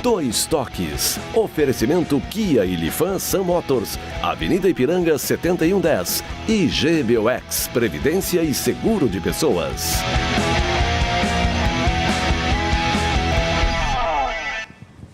Dois Toques. Oferecimento Kia e Lifan Sam Motors, Avenida Ipiranga 7110 e GBOX, Previdência e Seguro de Pessoas.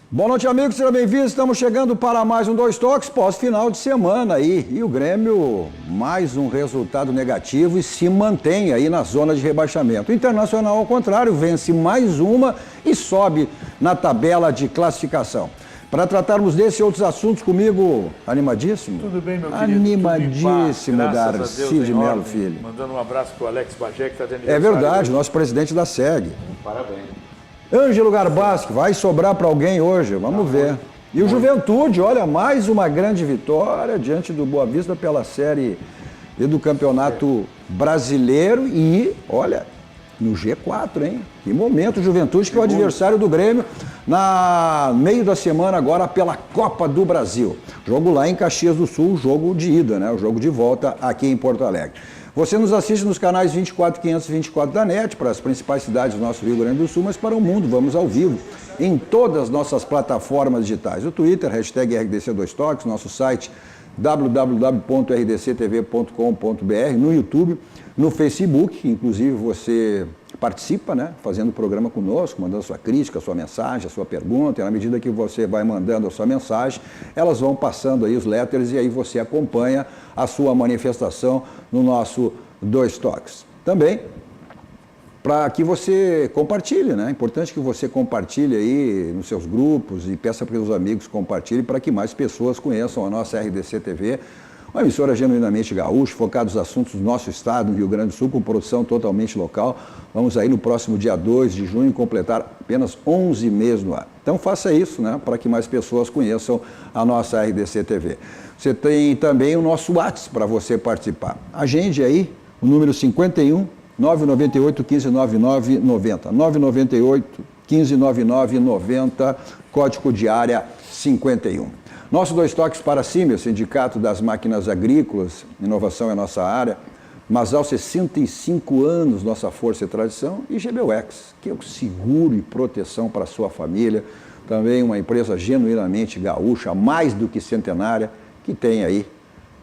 Boa noite, amigos, sejam bem-vindos. Estamos chegando para mais um Dois Toques pós-final de semana aí. E o Grêmio, mais um resultado negativo e se mantém aí na zona de rebaixamento. O Internacional, ao contrário, vence mais uma e sobe na tabela de classificação. Para tratarmos desse e outros assuntos comigo, animadíssimo? Tudo bem, meu querido? Animadíssimo, Darcy de Melo Filho. Mandando um abraço para o Alex Bagé, que está de aniversário. É verdade, nosso presidente da SEG. Parabéns. Ângelo Garbaschi, vai sobrar para alguém hoje, vamos ver. E o Juventude, olha, mais uma grande vitória diante do Boa Vista pela Série E do Campeonato Brasileiro e, olha, no G4, hein? Que momento, Juventude, que é o adversário do Grêmio na meio da semana agora pela Copa do Brasil. Jogo lá em Caxias do Sul, jogo de ida, né? O jogo de volta aqui em Porto Alegre. Você nos assiste nos canais 24, 524 da NET, para as principais cidades do nosso Rio Grande do Sul, mas para o mundo, vamos ao vivo, em todas as nossas plataformas digitais. O Twitter, hashtag RDC2Toques, nosso site www.rdctv.com.br, no YouTube, no Facebook, que inclusive você participa, né, fazendo o programa conosco, mandando sua crítica, sua mensagem, a sua pergunta, e na medida que você vai mandando a sua mensagem, elas vão passando aí os letters e aí você acompanha a sua manifestação no nosso Dois Toques. Também, para que você compartilhe, né? É importante que você compartilhe aí nos seus grupos e peça para os amigos compartilhem para que mais pessoas conheçam a nossa RDC TV, uma emissora genuinamente gaúcha, focada nos assuntos do nosso estado, no Rio Grande do Sul, com produção totalmente local. Vamos aí no próximo dia 2 de junho completar apenas 11 meses no ar. Então faça isso, né, para que mais pessoas conheçam a nossa RDC TV. Você tem também o nosso WhatsApp para você participar. Agende aí o número 51 998 1599 90. 998 1599 90, código de área 51. Nosso Dois Toques para Siemens, Sindicato das Máquinas Agrícolas, inovação é nossa área. Masal, 65 anos, nossa força e tradição. E GBOX, que é o seguro e proteção para a sua família. Também uma empresa genuinamente gaúcha, mais do que centenária, que tem aí,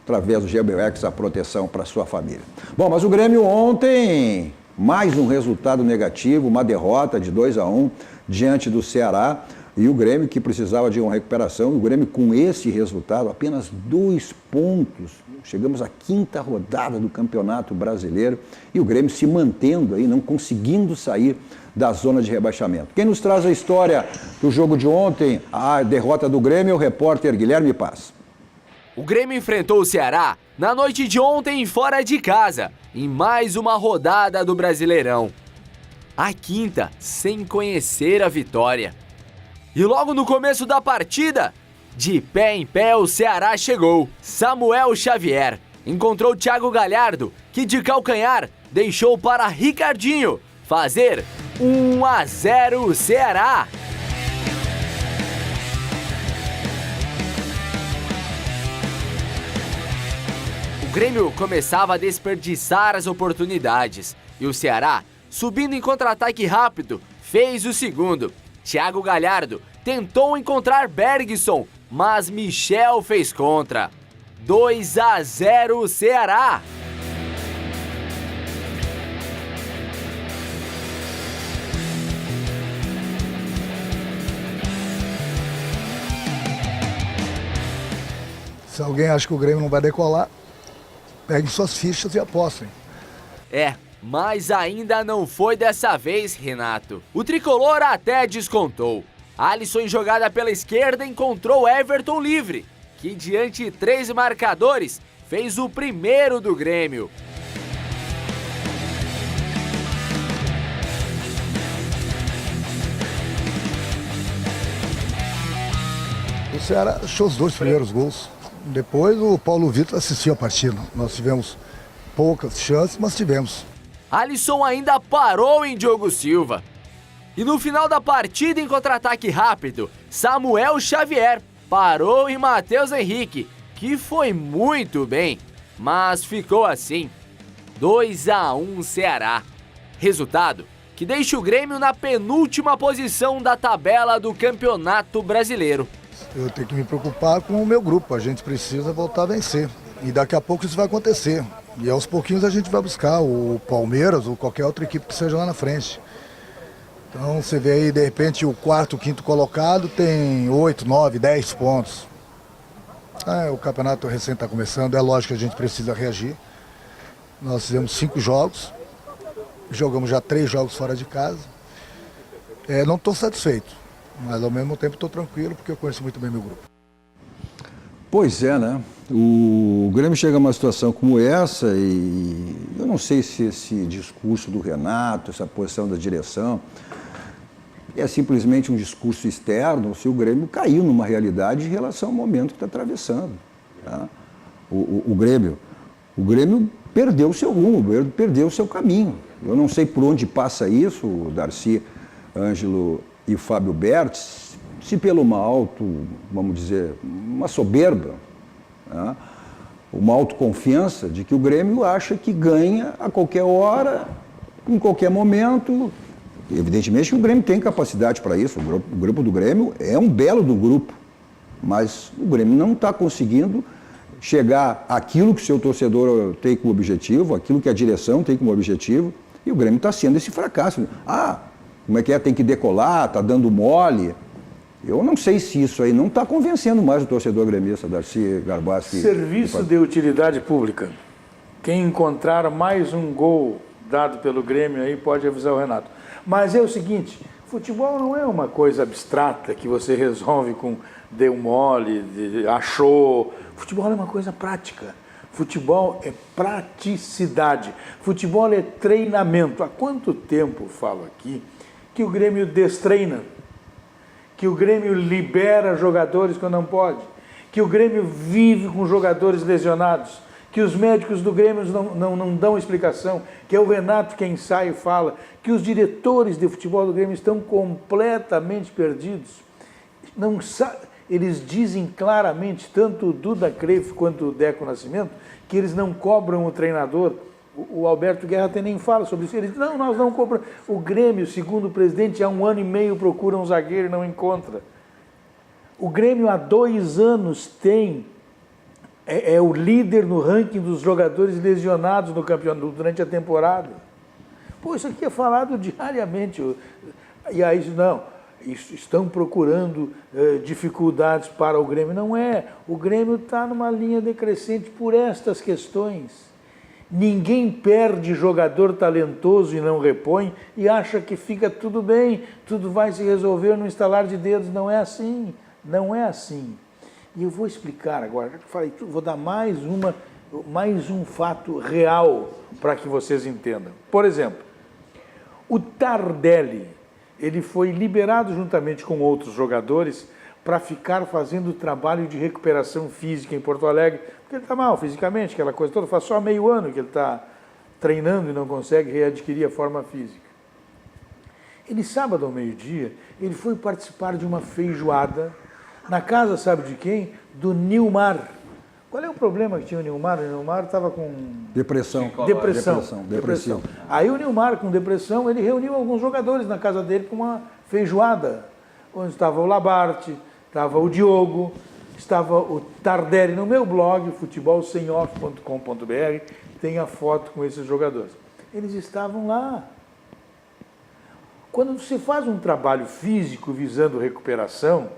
através do GBOX, a proteção para a sua família. Bom, mas o Grêmio ontem, mais um resultado negativo, uma derrota de 2-1 diante do Ceará. E o Grêmio que precisava de uma recuperação, o Grêmio com esse resultado, apenas 2 pontos. Chegamos à 5ª rodada do Campeonato Brasileiro e o Grêmio se mantendo aí, não conseguindo sair da zona de rebaixamento. Quem nos traz a história do jogo de ontem, a derrota do Grêmio, é o repórter Guilherme Paz. O Grêmio enfrentou o Ceará na noite de ontem fora de casa, em mais uma rodada do Brasileirão. A 5ª, sem conhecer a vitória. E logo no começo da partida, de pé em pé o Ceará chegou. Samuel Xavier encontrou Thiago Galhardo, que de calcanhar deixou para Ricardinho fazer 1-0 o Ceará. O Grêmio começava a desperdiçar as oportunidades e o Ceará, subindo em contra-ataque rápido, fez o segundo. Thiago Galhardo tentou encontrar Bergson, mas Michel fez contra. 2-0 o Ceará. Se alguém acha que o Grêmio não vai decolar, peguem suas fichas e apostem. Mas ainda não foi dessa vez, Renato. O tricolor até descontou. Alisson, em jogada pela esquerda, encontrou Everton livre, que diante de 3 marcadores, fez o primeiro do Grêmio. O Ceará achou os 2 primeiros gols. Depois o Paulo Vitor assistiu a partida. Nós tivemos poucas chances, mas tivemos. Alisson ainda parou em Diogo Silva. E no final da partida, em contra-ataque rápido, Samuel Xavier parou em Matheus Henrique, que foi muito bem, mas ficou assim. 2-1 Ceará. Resultado: que deixa o Grêmio na penúltima posição da tabela do Campeonato Brasileiro. Eu tenho que me preocupar com o meu grupo, a gente precisa voltar a vencer. E daqui a pouco isso vai acontecer. E aos pouquinhos a gente vai buscar o Palmeiras ou qualquer outra equipe que seja lá na frente. Então você vê aí, de repente, o quarto, quinto colocado tem 8, 9, 10 pontos. O campeonato recém está começando, é lógico que a gente precisa reagir. Nós fizemos 5 jogos, jogamos já 3 jogos fora de casa. Não estou satisfeito, mas ao mesmo tempo estou tranquilo porque eu conheço muito bem meu grupo. Pois é, né? O Grêmio chega a uma situação como essa e eu não sei se esse discurso do Renato, essa posição da direção, é simplesmente um discurso externo, se o Grêmio caiu numa realidade em relação ao momento que está atravessando. Tá? O Grêmio perdeu o seu rumo, o Grêmio perdeu o seu caminho. Eu não sei por onde passa isso, o Darcy, Ângelo e Fábio Bertz, se pelo vamos dizer, uma soberba, tá? Uma autoconfiança de que o Grêmio acha que ganha a qualquer hora, em qualquer momento. Evidentemente que o Grêmio tem capacidade para isso, o grupo do Grêmio é um belo do grupo, mas o Grêmio não está conseguindo chegar àquilo que o seu torcedor tem como objetivo, aquilo que a direção tem como objetivo, e o Grêmio está sendo esse fracasso. Como é que é? Tem que decolar, está dando mole. Eu não sei se isso aí não está convencendo mais o torcedor gremista, Darcy Garbassi. Serviço de utilidade pública. Quem encontrar mais um gol dado pelo Grêmio aí pode avisar o Renato. Mas é o seguinte, futebol não é uma coisa abstrata que você resolve com deu mole, achou. Futebol é uma coisa prática. Futebol é praticidade. Futebol é treinamento. Há quanto tempo, falo aqui, que o Grêmio destreina? Que o Grêmio libera jogadores quando não pode? Que o Grêmio vive com jogadores lesionados? Que os médicos do Grêmio não dão explicação, que é o Renato quem sai e fala, que os diretores de futebol do Grêmio estão completamente perdidos. Eles dizem claramente, tanto o Duda Creif quanto o Deco Nascimento, que eles não cobram o treinador. O Alberto Guerra até nem fala sobre isso. Ele diz, não, nós não cobramos. O Grêmio, segundo o presidente, há 1 ano e meio procura um zagueiro e não encontra. O Grêmio há 2 anos tem... É o líder no ranking dos jogadores lesionados no campeonato durante a temporada. Pô, isso aqui é falado diariamente. E aí, não, estão procurando dificuldades para o Grêmio. Não é. O Grêmio está numa linha decrescente por estas questões. Ninguém perde jogador talentoso e não repõe e acha que fica tudo bem, tudo vai se resolver no estalar de dedos. Não é assim. Não é assim. E eu vou explicar agora, já que falei tudo, vou dar mais um fato real para que vocês entendam. Por exemplo, o Tardelli, ele foi liberado juntamente com outros jogadores para ficar fazendo trabalho de recuperação física em Porto Alegre, porque ele está mal fisicamente, aquela coisa toda, faz só meio ano que ele está treinando e não consegue readquirir a forma física. Ele, sábado ao meio-dia, ele foi participar de uma feijoada na casa, sabe de quem? Do Nilmar. Qual é o problema que tinha o Nilmar? O Nilmar estava com... Depressão. Aí o Nilmar, com depressão, ele reuniu alguns jogadores na casa dele para uma feijoada, onde estava o Labarte, estava o Diogo, estava o Tardelli. No meu blog, futebolsemoff.com.br, tem a foto com esses jogadores. Eles estavam lá. Quando você faz um trabalho físico visando recuperação,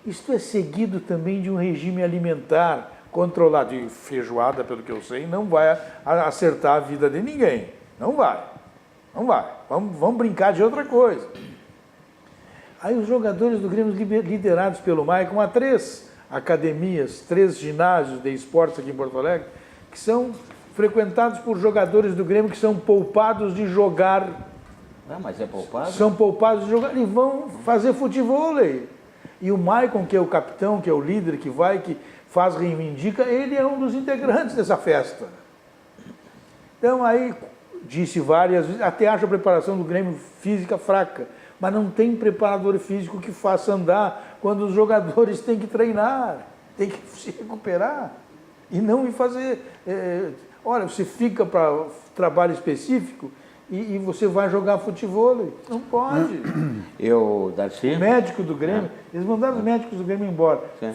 isto é seguido também de um regime alimentar controlado. E feijoada, pelo que eu sei, não vai acertar a vida de ninguém. Não vai. Vamos brincar de outra coisa. Aí os jogadores do Grêmio, liderados pelo Maicon, há 3 academias, 3 ginásios de esportes aqui em Porto Alegre, que são frequentados por jogadores do Grêmio que são poupados de jogar. Mas é poupado? São poupados de jogar e vão fazer futevôlei. E o Maicon, que é o capitão, que é o líder, que vai, que faz, reivindica, ele é um dos integrantes dessa festa. Então aí, disse várias vezes, até acho a preparação do Grêmio física fraca, mas não tem preparador físico que faça andar quando os jogadores têm que treinar, têm que se recuperar e não ir fazer... olha, você fica para trabalho específico e você vai jogar futebol. Não pode. Darcy? O médico do Grêmio, eles mandaram os médicos do Grêmio embora. Sim.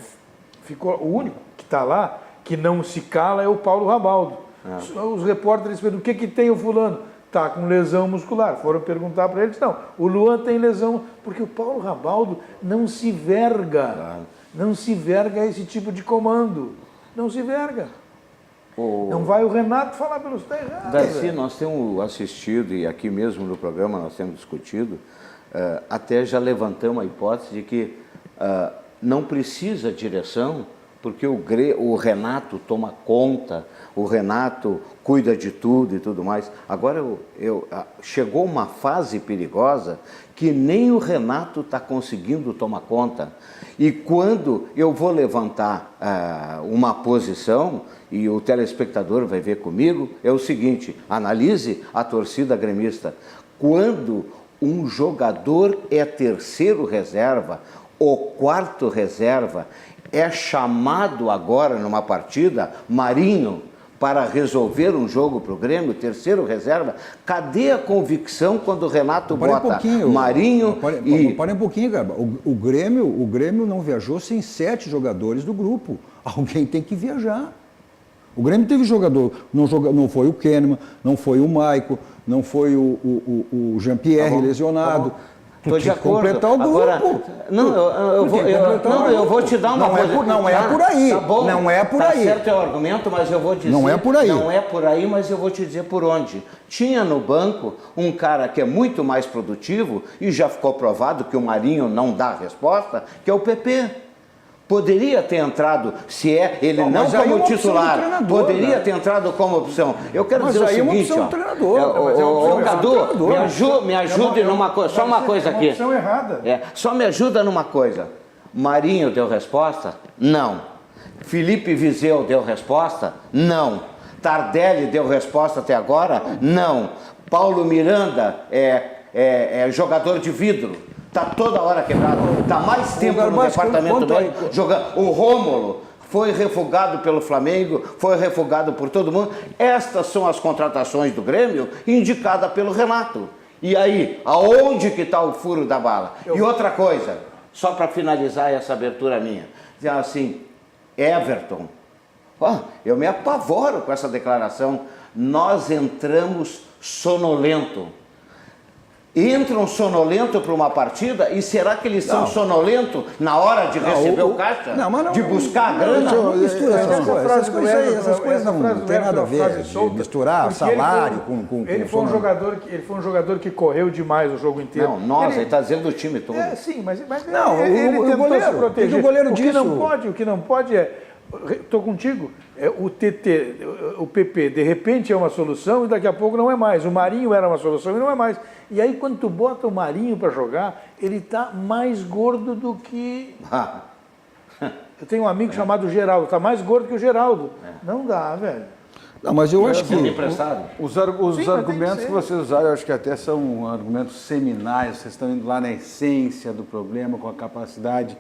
Ficou o único que está lá, que não se cala, é o Paulo Rabaldo. Os repórteres perguntam, o que tem o fulano? Está com lesão muscular. Foram perguntar para eles, não, o Luan tem lesão, porque o Paulo Rabaldo não se verga. Não se verga a esse tipo de comando. Não se verga. Não vai o Renato falar pelos terrados. Darcy, nós temos assistido, e aqui mesmo no programa nós temos discutido, até já levantamos a hipótese de que não precisa direção, porque o Renato toma conta, o Renato cuida de tudo e tudo mais. Agora chegou uma fase perigosa que nem o Renato está conseguindo tomar conta. E quando eu vou levantar uma posição, e o telespectador vai ver comigo, é o seguinte: analise a torcida gremista. Quando um jogador é terceiro reserva ou quarto reserva, é chamado agora numa partida, Marinho, para resolver um jogo para o Grêmio, terceiro reserva, cadê a convicção quando o Renato bota Marinho e... Parem um pouquinho, Garba. O Grêmio não viajou sem 7 jogadores do grupo. Alguém tem que viajar. O Grêmio teve jogador, não foi o Kahneman, não foi o Maico, não foi o Jean-Pierre lesionado. Estou de acordo. Completar o grupo. Agora, eu vou te dar uma coisa. Não é por aí. Tá bom, não é por tá aí. Certo é o argumento, mas eu vou dizer. Não é por aí. Não é por aí, mas eu vou te dizer por onde. Tinha no banco um cara que é muito mais produtivo, e já ficou provado que o Marinho não dá resposta, que é o PP. Poderia ter entrado, se ele não como titular, poderia ter entrado como opção. Eu quero dizer o seguinte, Cadu, me ajude numa coisa, só uma coisa aqui. Opção errada. Só me ajuda numa coisa. Marinho deu resposta? Não. Felipe Viseu deu resposta? Não. Tardelli deu resposta até agora? Não. Paulo Miranda é jogador de vidro. Está toda hora quebrado, está mais tempo no departamento médico jogando. O Rômulo foi refugado pelo Flamengo, foi refugado por todo mundo. Estas são as contratações do Grêmio indicadas pelo Renato. E aí, aonde que está o furo da bala? E outra coisa, só para finalizar essa abertura minha, dizer assim, Everton, eu me apavoro com essa declaração, nós entramos sonolento. Entram sonolento para uma partida, e será que eles são sonolentos na hora de receber o caixa? De buscar a grana? Não mistura essas coisas não tem nada a ver de misturar salário com ele foi um jogador que correu demais o jogo inteiro. Não, ele está dizendo do time todo. Sim, mas não, ele tentou se proteger. O goleiro o que não pode é... Estou contigo, o PP de repente é uma solução e daqui a pouco não é mais. O Marinho era uma solução e não é mais. E aí quando tu bota o Marinho para jogar, ele está mais gordo do que... Eu tenho um amigo chamado Geraldo, está mais gordo que o Geraldo. Não dá, velho. Não, mas eu acho que... Os argumentos que vocês usaram, eu acho que até são argumentos seminais, vocês estão indo lá na essência do problema, com a capacidade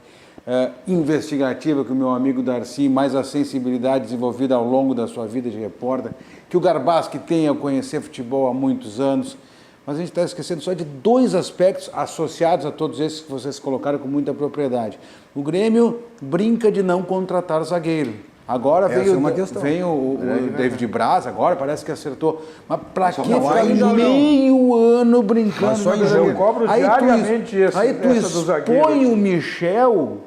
investigativa que o meu amigo Darcy, mais a sensibilidade desenvolvida ao longo da sua vida de repórter, que o Garbaschi tem ao conhecer futebol há muitos anos, mas a gente está esquecendo só de 2 aspectos associados a todos esses que vocês colocaram com muita propriedade. O Grêmio brinca de não contratar zagueiro. Agora vem o David Braz, agora parece que acertou. Mas para que ficar meio ano brincando? Só eu cobro diariamente aí tu expõe o Michel.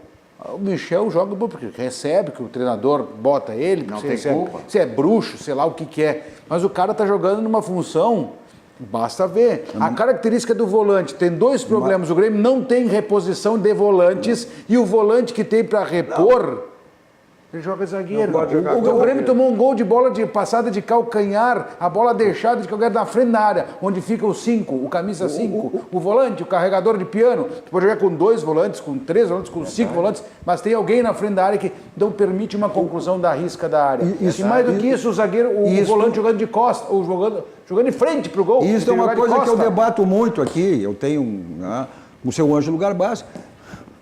O Michel joga porque recebe, que o treinador bota ele. Não tem culpa. Se é bruxo, sei lá o que é. Mas o cara está jogando numa função, basta ver. A característica do volante tem 2 problemas. O Grêmio não tem reposição de volantes e o volante que tem para repor... Ele joga zagueiro. O Grêmio tomou um gol de bola de passada de calcanhar, a bola deixada de calcanhar na frente da área, onde fica o 5, o camisa 5, o volante, o carregador de piano. Tu pode jogar com 2 volantes, com 3 volantes, com 5 volantes, mas tem alguém na frente da área que não permite uma conclusão da risca da área. E mais do que isso, o zagueiro, o volante jogando de costa, ou jogando de frente pro gol. Isso é uma coisa que eu debato muito aqui. Eu tenho o seu Ângelo Garbaschi.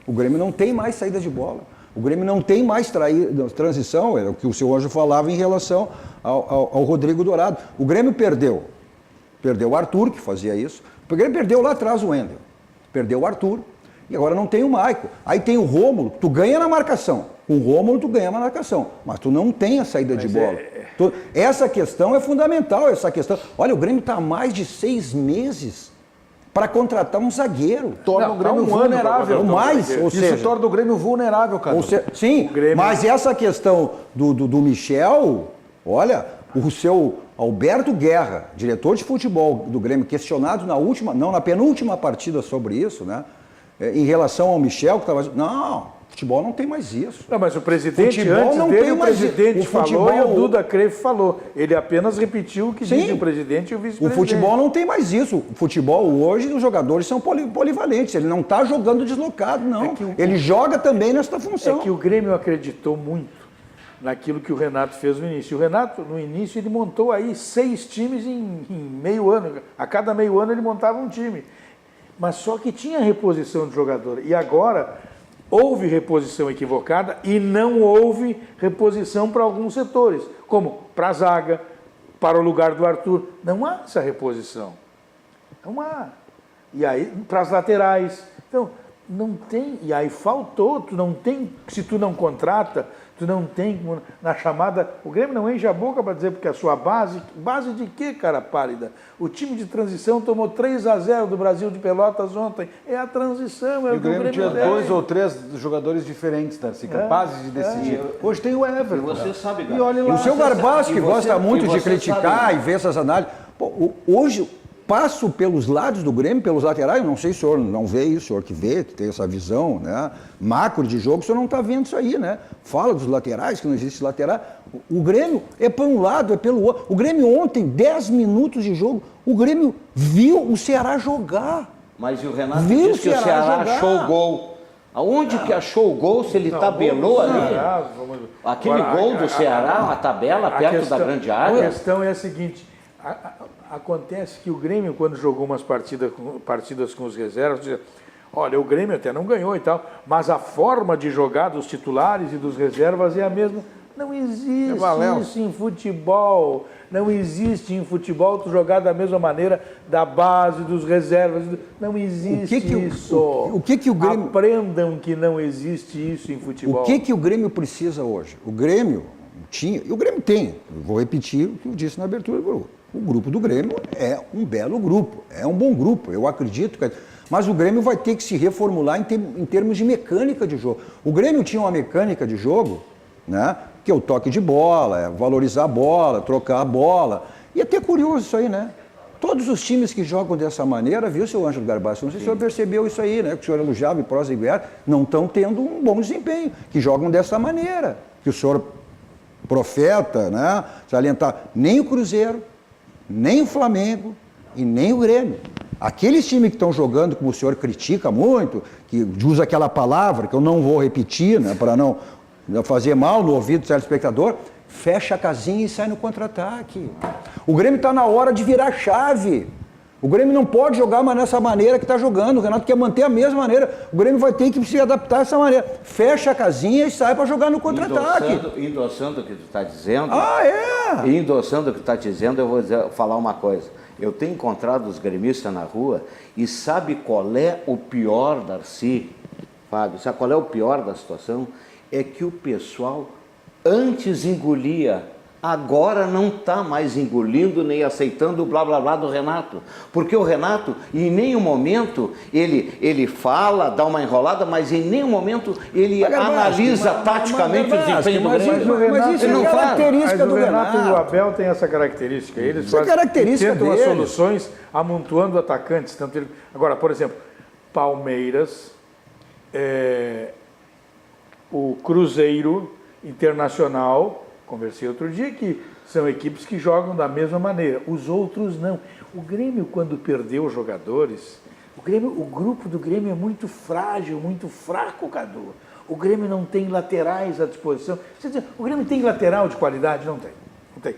O Grêmio não tem mais saída de bola. O Grêmio não tem mais transição, é o que o seu Anjo falava em relação ao Rodrigo Dourado. O Grêmio perdeu Perdeu o Arthur, que fazia isso. O Grêmio perdeu lá atrás o Wendel. Perdeu o Arthur. E agora não tem o Maico. Aí tem o Rômulo, tu ganha na marcação. Com o Rômulo tu ganha na marcação. Mas tu não tem a saída de bola. Essa questão é fundamental, essa questão. Olha, o Grêmio está há mais de 6 meses para contratar um zagueiro. Torna o Grêmio vulnerável. Ou mais, ou seja, isso torna o Grêmio vulnerável, cara. Sim, mas essa questão do Michel, olha, o seu Alberto Guerra, diretor de futebol do Grêmio, questionado na penúltima partida sobre isso, né? Em relação ao Michel, que estava... Não, futebol não tem mais isso. Não, mas o presidente, Futebol antes não dele, tem o mais presidente isso. falou e o Duda Creflo falou. Ele apenas repetiu o que disse o presidente e o O vice-presidente. futebol não tem mais isso. O futebol hoje, os jogadores são polivalentes. Ele não está jogando deslocado, não. Ele joga também nesta função. É que o Grêmio acreditou muito naquilo que o Renato fez no início. O Renato, no início, ele montou aí 6 times em meio ano. A cada meio ano ele montava um time. Mas só que tinha reposição de jogador. E agora houve reposição equivocada e não houve reposição para alguns setores, como para a zaga, para o lugar do Arthur. Não há essa reposição. Não há. E aí, para as laterais. Então, não tem. E aí faltou, tu não tem, se tu não contrata, tu não tem na chamada. O Grêmio não enche a boca para dizer porque a sua base de quê, cara pálida? O time de transição tomou 3-0 do Brasil de Pelotas ontem. É a transição, é o que o Grêmio tinha deve. 2 ou 3 jogadores diferentes, Darcy, capazes de decidir. Hoje tem o Everton. E você sabe, E olha E lá. o seu Barbassi, que gosta muito de você criticar sabe. e ver essas análises. Pô, hoje, passo pelos lados do Grêmio, pelos laterais, não sei se o senhor não vê isso, o senhor que vê, que tem essa visão, né? Macro de jogo, o senhor não está vendo isso aí, né? Fala dos laterais, que não existe lateral. O Grêmio é para um lado, é pelo outro. O Grêmio ontem, 10 minutos de jogo, o Grêmio viu o Ceará jogar. Mas o Renato Viu disse que o o Ceará Ceará jogar? achou o gol. Aonde que achou o gol se ele tabelou ali? Aquele gol do Ceará, uma tabela perto da grande área. A questão é a seguinte, acontece que o Grêmio, quando jogou umas partidas com os reservas, dizia, olha, o Grêmio até não ganhou e tal, mas a forma de jogar dos titulares e dos reservas é a mesma. Não existe isso em futebol. Não existe em futebol tu jogar da mesma maneira da base, dos reservas. Não existe isso. O que o Grêmio... Aprendam que não existe isso em futebol. O que o Grêmio precisa hoje? O Grêmio tinha, e o Grêmio tem, eu vou repetir o que eu disse na abertura do grupo. O grupo do Grêmio é um belo grupo, é um bom grupo, eu acredito. Mas o Grêmio vai ter que se reformular em termos de mecânica de jogo. O Grêmio tinha uma mecânica de jogo, né? Que é o toque de bola, é valorizar a bola, trocar a bola. E é até curioso isso aí, né? Todos os times que jogam dessa maneira, viu, seu Ângelo Garbassi? Não sei se o senhor percebeu isso aí, né? Que o senhor elogiava em prosa e guerra, não estão tendo um bom desempenho, que jogam dessa maneira. Que o senhor profeta, né? Salientar nem o Cruzeiro, nem o Flamengo e nem o Grêmio. Aqueles times que estão jogando, como o senhor critica muito, que usa aquela palavra que eu não vou repetir, né? Para não fazer mal no ouvido do telespectador, fecha a casinha e sai no contra-ataque. O Grêmio está na hora de virar chave. O Grêmio não pode jogar mais nessa maneira que está jogando. O Renato quer manter a mesma maneira. O Grêmio vai ter que se adaptar a essa maneira. Fecha a casinha e sai para jogar no contra-ataque. Endossando o que tu está dizendo. Endossando o que tu está dizendo, eu vou falar uma coisa. Eu tenho encontrado os gremistas na rua e sabe qual é o pior, Darcy? Fábio, sabe qual é o pior da situação? É que o pessoal antes engolia, agora não está mais engolindo nem aceitando o blá blá blá do Renato. Porque o Renato, em nenhum momento, ele fala, dá uma enrolada, mas em nenhum momento ele analisa taticamente o desempenho do Grêmio. Mas isso é característica do Renato. Renato. E o Abel tem essa característica. Eles Isso é característica tentam as deles. soluções amontoando atacantes. Tanto ele... Agora, por exemplo, Palmeiras, o Cruzeiro, Internacional, conversei outro dia que são equipes que jogam da mesma maneira. Os outros não. O Grêmio, quando perdeu jogadores, o grupo do Grêmio é muito frágil, muito fraco, Cadu. O Grêmio não tem laterais à disposição. O Grêmio tem lateral de qualidade? Não tem. Não tem.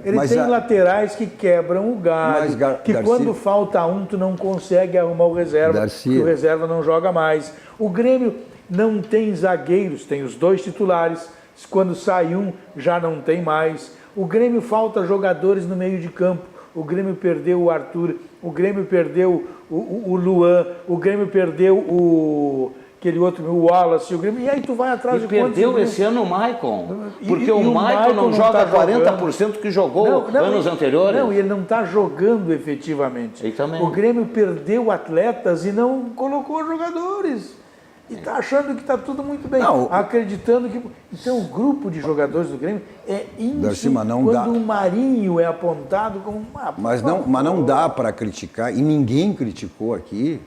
Ele tem laterais que quebram o galho, que quando falta um, tu não consegue arrumar o reserva, que o reserva não joga mais. O Grêmio não tem zagueiros, tem os 2 titulares, quando sai um, já não tem mais. O Grêmio falta jogadores no meio de campo. o Grêmio perdeu o Arthur, o Grêmio perdeu o Luan, o Grêmio perdeu aquele outro, o Wallace, o Grêmio, e aí tu vai atrás de quantos... perdeu esse ano o Maicon, porque o o Maicon não joga tá 40% que jogou anos anteriores. Não, e ele não está jogando efetivamente. Ele também. O Grêmio perdeu atletas e não colocou jogadores. E está achando que está tudo muito bem, acreditando que... Então, o grupo de jogadores do Grêmio é ínfimo quando o Marinho é apontado como uma... Mas não dá para criticar, e ninguém criticou aqui,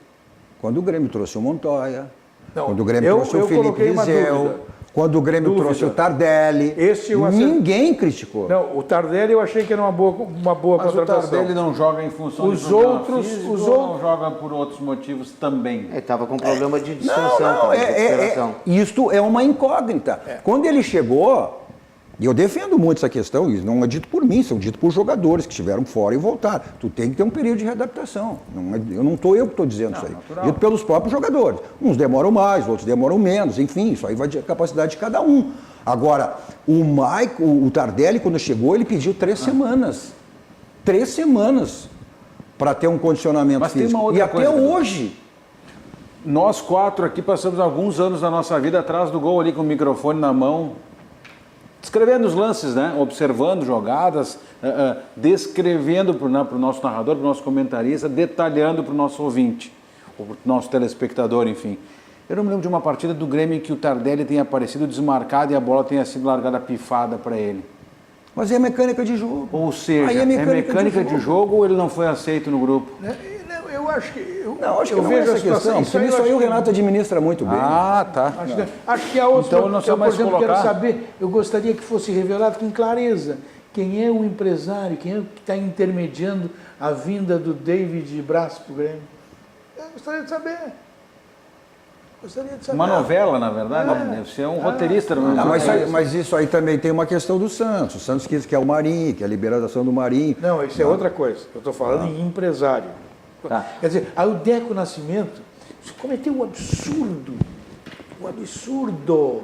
quando o Grêmio trouxe o Montoya, quando o Grêmio trouxe o Felipe Rizzel, quando o Grêmio trouxe o Tardelli, ninguém criticou. Não, o Tardelli eu achei que era uma boa Mas contratação. o Tardelli não joga em função os de problema outros, físico, os ou outros não joga por outros motivos também? Ele estava com problema de distensão, isto é uma incógnita. Quando ele chegou, e eu defendo muito essa questão, isso não é dito por mim, são dito por jogadores que estiveram fora e voltaram. Tu tem que ter um período de readaptação. Eu não estou eu que estou dizendo isso aí. Natural. Dito pelos próprios jogadores. Uns demoram mais, outros demoram menos, enfim, isso aí vai de capacidade de cada um. Agora, o Tardelli, quando chegou, ele pediu 3 semanas. 3 semanas para ter um condicionamento Mas físico. Tem uma outra e até coisa, hoje... Nós 4 aqui passamos alguns anos da nossa vida atrás do gol ali com o microfone na mão, descrevendo os lances, né? Observando jogadas, descrevendo para o nosso narrador, para o nosso comentarista, detalhando para o nosso ouvinte, ou para o nosso telespectador, enfim. Eu não me lembro de uma partida do Grêmio em que o Tardelli tenha aparecido desmarcado e a bola tenha sido largada pifada para ele. Mas é mecânica de jogo. Ou seja, Aí é mecânica de jogo ou ele não foi aceito no grupo? Não, eu acho que... acho que não é essa questão. Isso aí o Renato administra muito bem. Ah, tá. Acho que a outra... Então, não sei mais por exemplo, colocar. quero saber, eu gostaria que fosse revelado com clareza quem é o empresário, quem é que está intermediando a vinda do David Braz para o Grêmio. Eu gostaria de saber. Uma novela, na verdade, deve ser um roteirista. Mas isso aí também tem uma questão do Santos. O Santos quer o Marinho, quer a liberação do Marinho. Não, isso é outra coisa. Eu estou falando em empresário. Quer dizer, aí o Deco Nascimento cometeu o absurdo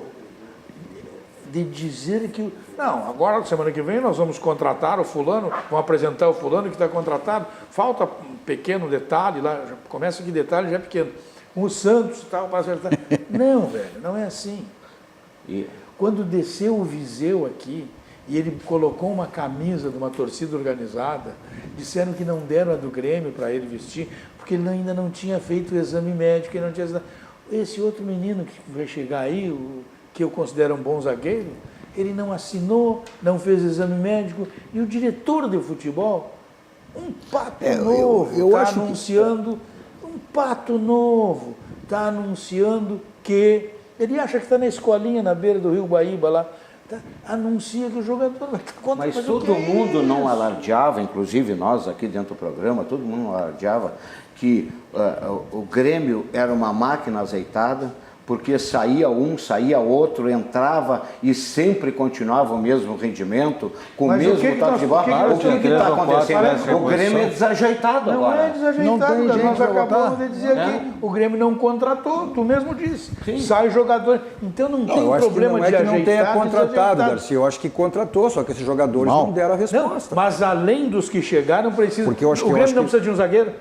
de dizer que... Não, agora, semana que vem, nós vamos contratar o fulano, vamos apresentar o fulano que está contratado. Falta um pequeno detalhe lá, começa que detalhe já é pequeno. O Santos e tal, para acertar. Não, velho, não é assim. Quando desceu o Viseu aqui, e ele colocou uma camisa de uma torcida organizada, disseram que não deram a do Grêmio para ele vestir, porque ele ainda não tinha feito o exame médico, ele não tinha... Esse outro menino que vai chegar aí, que eu considero um bom zagueiro, ele não assinou, não fez exame médico, e o diretor de futebol, um pato novo, está anunciando... Um pato novo está anunciando que... Ele acha que está na escolinha na beira do Rio Guaíba lá. Anuncia que o jogador vai estar contra. Mas todo mundo não alardeava, inclusive nós aqui dentro do programa, todo mundo alardeava que o Grêmio era uma máquina azeitada, porque saía um, saía outro, entrava e sempre continuava o mesmo rendimento, com o mesmo toque de bola. O que está acontecendo? O Grêmio é desajeitado agora. Não é desajeitado, nós acabamos de dizer aqui, o Grêmio não contratou, tu mesmo disse. Sim. Sai jogador, então não tem problema de ajeitar. Não é que não tenha contratado, Garcia, eu acho que contratou, só que esses jogadores não deram a resposta. Mas além dos que chegaram, precisa... Porque eu acho que o Grêmio não precisa de um zagueiro?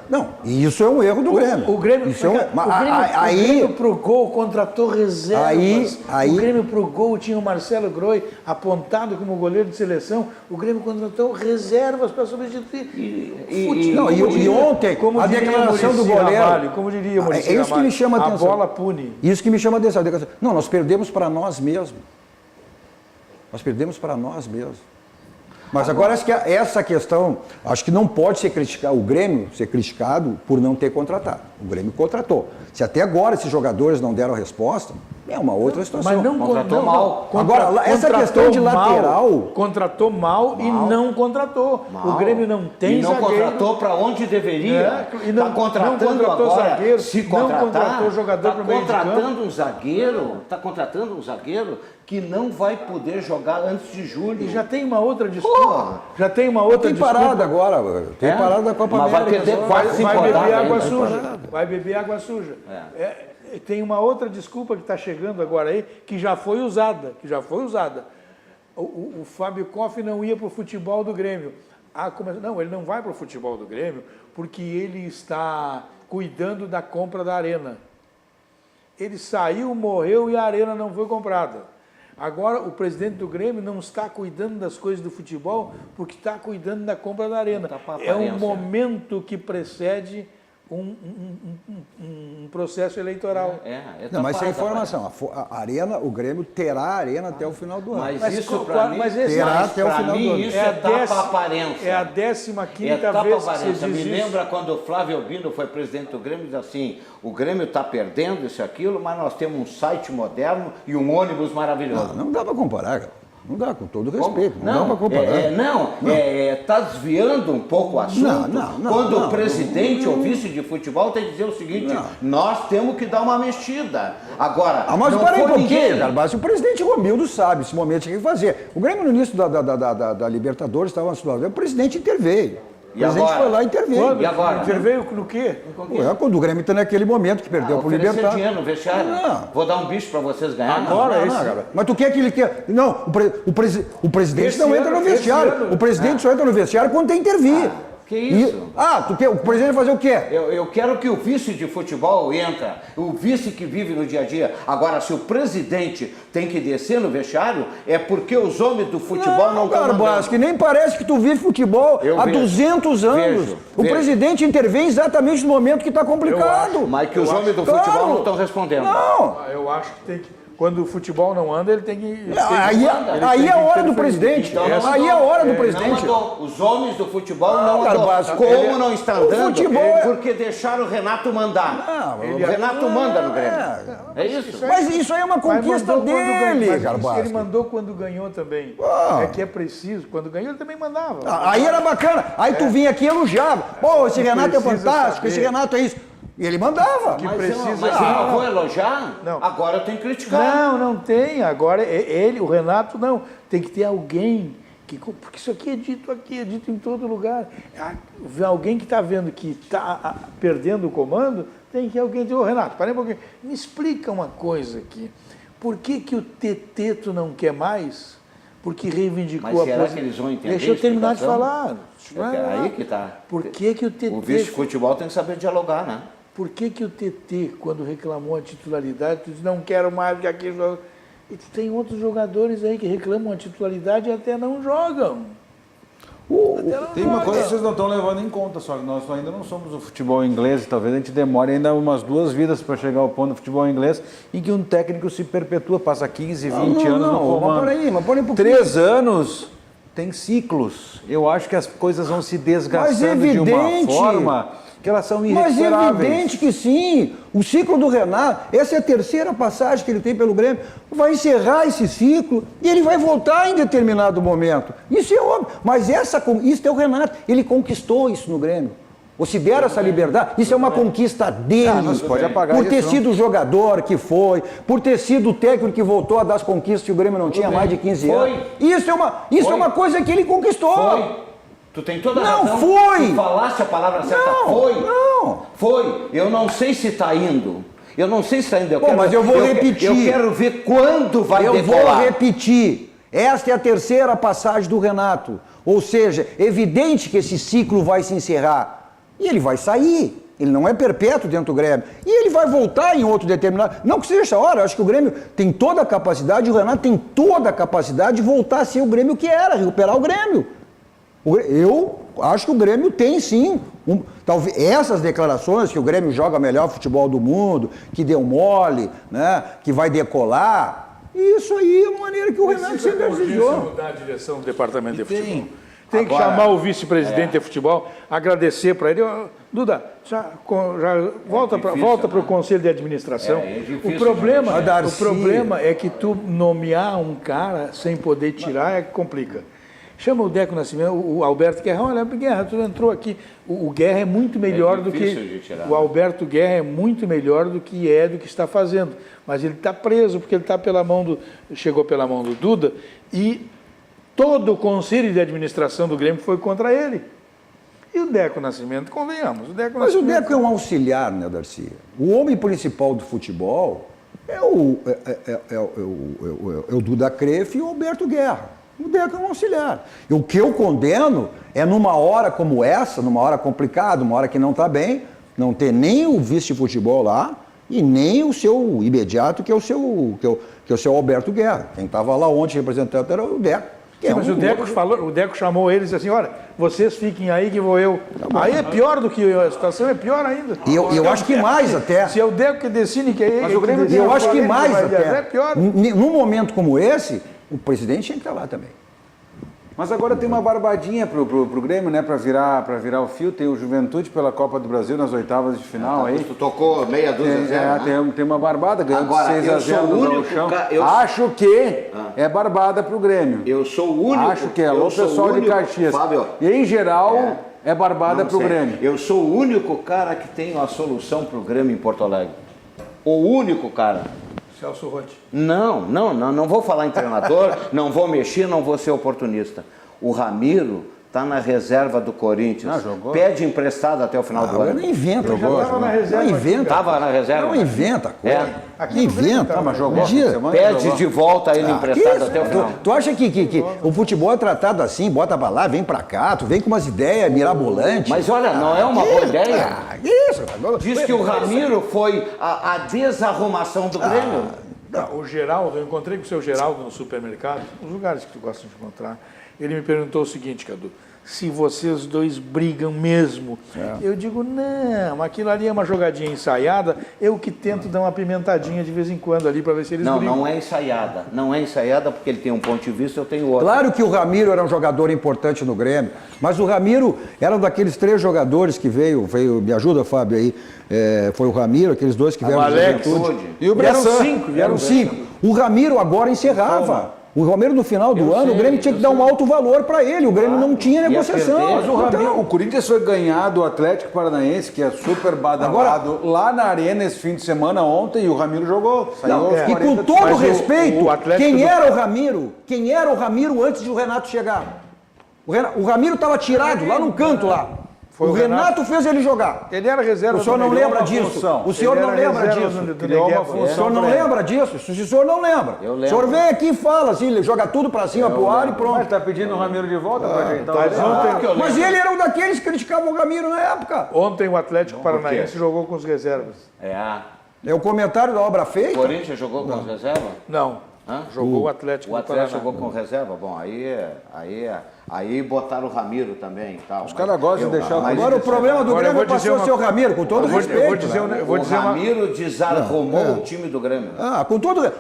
Não, e isso é um erro do Grêmio. O Grêmio, isso o Grêmio pro gol contratou reservas. O Grêmio pro gol tinha o Marcelo Groi apontado como goleiro de seleção. O Grêmio contratou reservas para substituir. E ontem, como a declaração do goleiro... Como diria Muricy Ramalho, isso que me chama a atenção. A bola pune. Isso que me chama a atenção. Não, nós perdemos para nós mesmos. Nós perdemos para nós mesmos. Mas agora acho que essa questão, acho que não pode ser criticado, o Grêmio ser criticado por não ter contratado. O Grêmio contratou. Se até agora esses jogadores não deram resposta, é uma outra situação. Mas não contratou mal. Agora, essa questão de lateral... Contratou mal e não contratou. O Grêmio não tem zagueiro. E não contratou para onde deveria. Está contratando agora, zagueiro, se contratar, não contratou jogador para o meio de campo. Está contratando um zagueiro que não vai poder jogar antes de julho. E já tem uma outra desculpa. Já tem uma outra desculpa. Tem parada agora. Tem parada da Copa América. Mas vai perder quase 5 rodadas. Vai beber água suja. Vai beber água suja. Tem uma outra desculpa que está chegando agora aí, que já foi usada. O Fábio Koff não ia para o futebol do Grêmio. Não, ele não vai para o futebol do Grêmio porque ele está cuidando da compra da Arena. Ele saiu, morreu e a Arena não foi comprada. Agora, o presidente do Grêmio não está cuidando das coisas do futebol porque está cuidando da compra da Arena. É um momento que precede um processo eleitoral. Não, mas sem informação. A Arena, o Grêmio terá a Arena até o final do ano. Mas isso para mim, isso é tapa aparência. É a 15ª É tapa vez que aparência. você diz Me isso. lembra quando o Flávio Albino foi presidente do Grêmio, diz assim, o Grêmio está perdendo isso e aquilo, mas nós temos um site moderno e um ônibus maravilhoso. Não dá para comparar, cara. Não dá, com todo respeito. Não dá para comparar. Está desviando um pouco o assunto. Quando o presidente ou vice de futebol tem que dizer o seguinte, nós temos que dar uma mexida. Agora, mas não para aí foi um ninguém. pouquinho, Garbassi. O presidente Romildo sabe esse momento tinha que fazer. O Grêmio no início da Libertadores estava na situação. O presidente interveio. O presidente foi lá e interveio. Quando? E agora? Interveio no quê? Quando o Grêmio está naquele momento que perdeu para o Oferecer Libertad. dinheiro no vestiário. Vou dar um bicho para vocês ganharem. Mas tu quer que ele quer... Não, o presidente não entra no vestiário. O presidente só entra no vestiário quando tem que intervir. Que isso? Tu quer o presidente fazer o quê? Eu quero que o vice de futebol entra, o vice que vive no dia a dia. Agora, se o presidente tem que descer no vestiário, é porque os homens do futebol não estão Garbassi, que nem parece que tu vive futebol há 200 anos. O presidente intervém exatamente no momento que está complicado. Mas que os homens do futebol não estão respondendo. Não. Eu acho que tem que... Quando o futebol não anda, ele tem que... Aí é a hora do presidente. Então, aí é a hora do presidente. Os homens do futebol não andou. Garbassi, Como não está andando? futebol Porque deixaram o Renato mandar. O Renato manda no Grêmio. É isso. Mas isso aí é uma conquista dele, Garbassi. Ele mandou quando ganhou também. É que é preciso. Quando ganhou, ele também mandava. Aí era bacana. Aí tu vinha aqui e elogiava. Pô, esse Renato é fantástico, saber. esse Renato é isso. E ele mandava. Mas eu não vou elogiar? Não. Agora eu tenho que criticar. Não tem. Agora, o Renato, não. Tem que ter alguém que... Porque isso aqui é dito em todo lugar. Alguém que está vendo que está perdendo o comando, tem que alguém dizer, Renato, parei um pouquinho. Me explica uma coisa aqui. Por que o TT tu não quer mais? Porque reivindicou Mas será que eles vão entender? Deixa eu terminar de falar. Aí que tá. Por que o TT... O vice de futebol tem que saber dialogar, né? Por que o TT, quando reclamou a titularidade, tu disse, não quero mais que aquilo... E tem outros jogadores aí que reclamam a titularidade e até não jogam. Tem uma coisa que vocês não estão levando em conta, só que nós ainda não somos o futebol inglês e talvez a gente demore ainda umas 2 vidas para chegar ao ponto do futebol inglês em que um técnico se perpetua, passa 15, 20 anos no comando. Mas por aí, 3 anos tem ciclos. Eu acho que as coisas vão se desgastando de uma forma que elas são irrecuperáveis. Mas é evidente que sim. O ciclo do Renato, essa é a 3ª passagem que ele tem pelo Grêmio, vai encerrar esse ciclo e ele vai voltar em determinado momento. Isso é óbvio. Mas isso é o Renato. Ele conquistou isso no Grêmio. Ou se der essa liberdade, isso é uma conquista dele. Não se pode apagar por ter isso, sido o jogador que foi, por ter sido o técnico que voltou a dar as conquistas que o Grêmio não tinha mais de 15 anos. Isso é uma coisa que ele conquistou. Foi. Tu tem toda a razão. Não foi! Tu falaste a palavra certa. Foi. Eu não sei se está indo. Mas eu vou repetir. Eu quero ver quando vai decolar. Eu vou repetir. Esta é a 3ª passagem do Renato. Ou seja, evidente que esse ciclo vai se encerrar. E ele vai sair. Ele não é perpétuo dentro do Grêmio. E ele vai voltar em outro determinado... Não que seja essa hora, eu acho que o Grêmio tem toda a capacidade, o Renato tem toda a capacidade de voltar a ser o Grêmio que era, recuperar o Grêmio. Eu acho que o Grêmio tem sim, talvez essas declarações que o Grêmio joga melhor futebol do mundo, que deu mole, né, que vai decolar, isso aí é uma maneira que o Renato sempre exigou. Mudar a direção do departamento de futebol. Tem que chamar o vice-presidente de futebol, agradecer para ele. Duda, já volta para o conselho de administração. O problema é que tu nomear um cara sem poder tirar complica. Chama o Deco Nascimento, o Alberto Guerra. Olha, Guerra, tu entrou aqui. O Guerra é muito melhor do que... O Alberto Guerra é muito melhor do que está fazendo. Mas ele está preso, porque ele está chegou pela mão do Duda, e todo o conselho de administração do Grêmio foi contra ele. E o Deco Nascimento, convenhamos. Mas o Deco é um auxiliar, né, Darcy? O homem principal do futebol é o Duda Crefe e o Alberto Guerra. O Deco é um auxiliar. E o que eu condeno é numa hora como essa, numa hora complicada, uma hora que não está bem, não ter nem o vice-futebol lá e nem o seu imediato, que é o seu Alberto Guerra. Quem estava lá ontem representando era o Deco. Sim, mas o Deco chamou eles e disse assim, olha, vocês fiquem aí que vou eu. Aí é pior do que a situação, é pior ainda. E eu acho que mais até. Se é o Deco que decide que é ele. Mas eu acho que mais até. É pior. Num momento como esse, o presidente tinha que estar lá também. Mas agora tem uma barbadinha pro Grêmio, né? Pra virar o fio. Tem o Juventude pela Copa do Brasil nas oitavas de final aí. Tu tocou meia dúzia a zero, tem uma barbada, ganhando Agora, 6-0 do Gauchão. Acho que é barbada pro Grêmio. Eu sou o único... Acho que é. Alô, pessoal de Caxias. Fábio, e em geral, é barbada pro Grêmio. Eu sou o único cara que tem a solução pro Grêmio em Porto Alegre. O único cara. Celso Rotti. Não vou falar em treinador, não vou mexer, não vou ser oportunista. O Ramiro está na reserva do Corinthians. Pede emprestado até o final do ano. Não inventa. Estava na reserva. Não inventa. Estava na reserva? Não inventa coisa. Não inventa. Mas jogou. Pede de volta ele emprestado até o final. Tu acha que o futebol é tratado assim, bota pra lá, vem pra cá, tu vem com umas ideias mirabolantes. Mas olha, não é uma boa ideia. Isso. Diz que o Ramiro foi a desarrumação do Grêmio. O Geraldo, eu encontrei com o seu Geraldo no supermercado, os lugares que tu gosta de encontrar. Ele me perguntou o seguinte, Cadu, se vocês dois brigam mesmo. Eu digo, não, aquilo ali é uma jogadinha ensaiada, eu que tento dar uma pimentadinha de vez em quando ali para ver se eles brigam. Não é ensaiada. Não é ensaiada porque ele tem um ponto de vista, eu tenho outro. Claro que o Ramiro era um jogador importante no Grêmio, mas o Ramiro era um daqueles 3 jogadores que veio, me ajuda, Fábio, aí, foi o Ramiro, aqueles 2 que vieram do Juventude. E o Bressan. Vieram 5. O Ramiro agora encerrava. O Ramiro, no final do ano, o Grêmio tinha que dar um alto valor para ele. O Grêmio não tinha negociação. Mas o Corinthians foi ganhar do Atlético Paranaense, que é super badalado, lá na Arena esse fim de semana ontem, e o Ramiro jogou. E com todo respeito, quem era o Ramiro? Quem era o Ramiro antes de o Renato chegar? O Ramiro estava tirado lá no canto lá. O Renato fez ele jogar. Ele era reserva. O senhor não lembra disso? O senhor não lembra disso? O senhor não lembra disso? O senhor não lembra. O senhor vem aqui e fala assim, ele joga tudo pra cima, pro ar e pronto. Mas tá pedindo o Ramiro de volta pra ajeitar Mas ele era um daqueles que criticavam o Ramiro na época. Ontem o Atlético Paranaense jogou com os reservas. É o comentário da obra feita? O Corinthians jogou com as reservas? Não. Jogou o Atlético O Atlético jogou com reserva? Bom, aí botaram o Ramiro também e tal. Os caras gostam de deixar... Agora o problema do Grêmio passou a ser o Ramiro, com todo respeito. O Ramiro desarrumou o time do Grêmio. Com todo...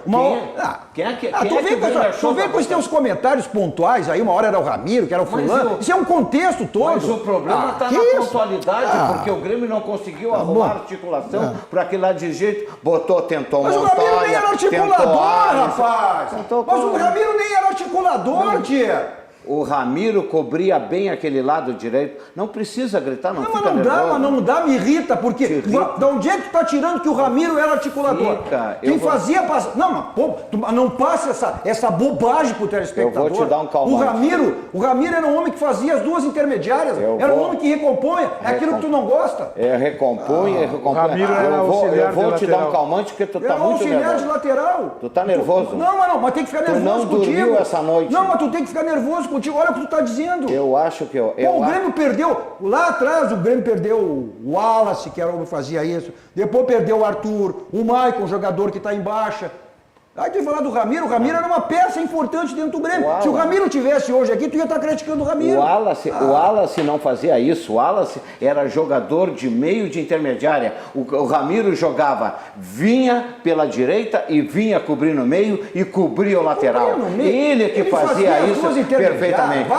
Tu vem com os teus comentários pontuais aí, uma hora era o Ramiro, que era o fulano. Isso é um contexto todo. Mas o problema está na pontualidade, porque o Grêmio não conseguiu arrumar articulação para aquele lado de jeito. Tentou Mas Montoya, o Ramiro nem era articulador, rapaz. Mas o Ramiro nem era articulador, tia. O Ramiro cobria bem aquele lado direito. Não precisa gritar, não fica nervoso. Não dá, me irrita, porque... De onde é que tu tá tirando que o Ramiro era articulador? Quem fazia... Não, mas não passa essa bobagem pro telespectador. Eu vou te dar um calmante. O Ramiro era um homem que fazia as 2 intermediárias. Era um homem que recompunha. É aquilo que tu não gosta. Recompunha. O Ramiro era auxiliar de lateral. Eu vou te dar um calmante porque tu tá muito nervoso. Era auxiliar de lateral. Tu tá nervoso. Não, mas tem que ficar nervoso contigo. Tu não dormiu essa noite. Não, mas tu tem que ficar nervoso contigo. Olha o que tu tá dizendo. Eu acho que... o Grêmio perdeu... Lá atrás o Grêmio perdeu o Wallace, que era o que fazia isso. Depois perdeu o Arthur. O Maicon, um jogador que está em baixa. Aí tu ia falar do Ramiro. O Ramiro era uma peça importante dentro do Grêmio. Se o Ramiro tivesse hoje aqui, tu ia estar criticando o Ramiro. O Wallace não fazia isso. O Wallace era jogador de meio de intermediária. O Ramiro jogava, vinha pela direita e vinha cobrir no meio e cobria o lateral. Ele que fazia isso perfeitamente.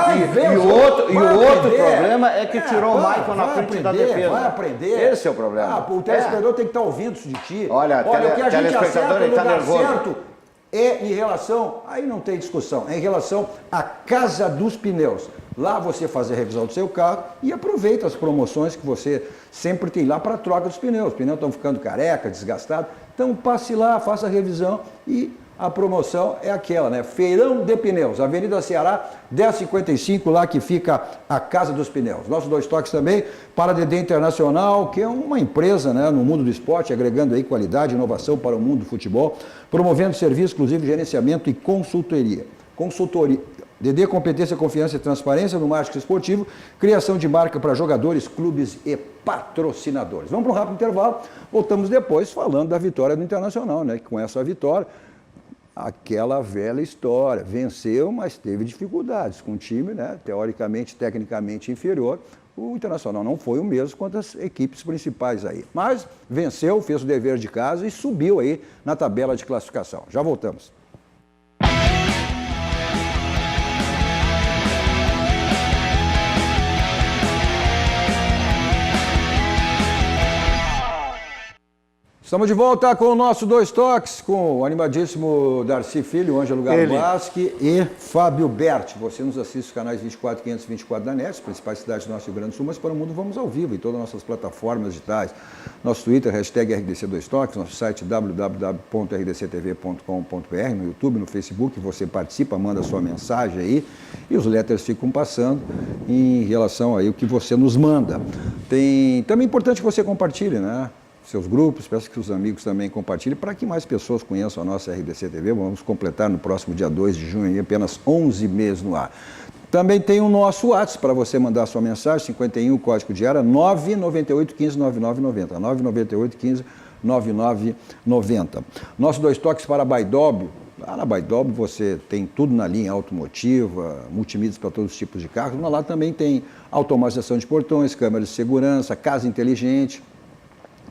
E o outro problema é que tirou o Maicon na frente da defesa. Vai aprender. Esse é o problema. O telespectador tem que estar ouvindo isso de ti. Olha o que a gente acerta no lugar certo. Em relação, aí não tem discussão, é em relação à Casa dos Pneus. Lá você faz a revisão do seu carro e aproveita as promoções que você sempre tem lá para a troca dos pneus. Os pneus estão ficando careca, desgastados. Então passe lá, faça a revisão e a promoção é aquela, né? Feirão de Pneus, Avenida Ceará, 1055, lá que fica a Casa dos Pneus. Nossos 2 toques também para a DD Internacional, que é uma empresa, né, no mundo do esporte, agregando aí qualidade e inovação para o mundo do futebol, promovendo serviço, inclusive gerenciamento e consultoria. DD, competência, confiança e transparência no marketing esportivo, criação de marca para jogadores, clubes e patrocinadores. Vamos para um rápido intervalo, voltamos depois falando da vitória do Internacional, né? Que com essa vitória, aquela velha história, venceu, mas teve dificuldades com um time, né? Teoricamente, tecnicamente inferior. O Internacional não foi o mesmo quanto as equipes principais aí. Mas venceu, fez o dever de casa e subiu aí na tabela de classificação. Já voltamos. Estamos de volta com o nosso Dois Toques, com o animadíssimo Darcy Filho, Ângelo Garbaschi e Fábio Berti. Você nos assiste nos canais 24 e 524 da NET, principais cidades do nosso Rio Grande do Sul, mas para o mundo vamos ao vivo em todas as nossas plataformas digitais. Nosso Twitter, hashtag RDC Dois Toques, nosso site www.rdctv.com.br, no YouTube, no Facebook, você participa, manda sua mensagem aí e os letters ficam passando em relação aí ao que você nos manda. Também é importante que você compartilhe, né? Seus grupos, peço que os amigos também compartilhem para que mais pessoas conheçam a nossa RDC TV. Vamos completar no próximo dia 2 de junho, apenas 11 meses no ar. Também tem o nosso WhatsApp para você mandar sua mensagem, 51, código de área, 998 15 9990, 998 15 9990. Nosso Dois Toques para a Baidóbio. Lá na Baidóbio você tem tudo na linha automotiva, multimídias para todos os tipos de carros, mas lá também tem automatização de portões, câmeras de segurança, casa inteligente.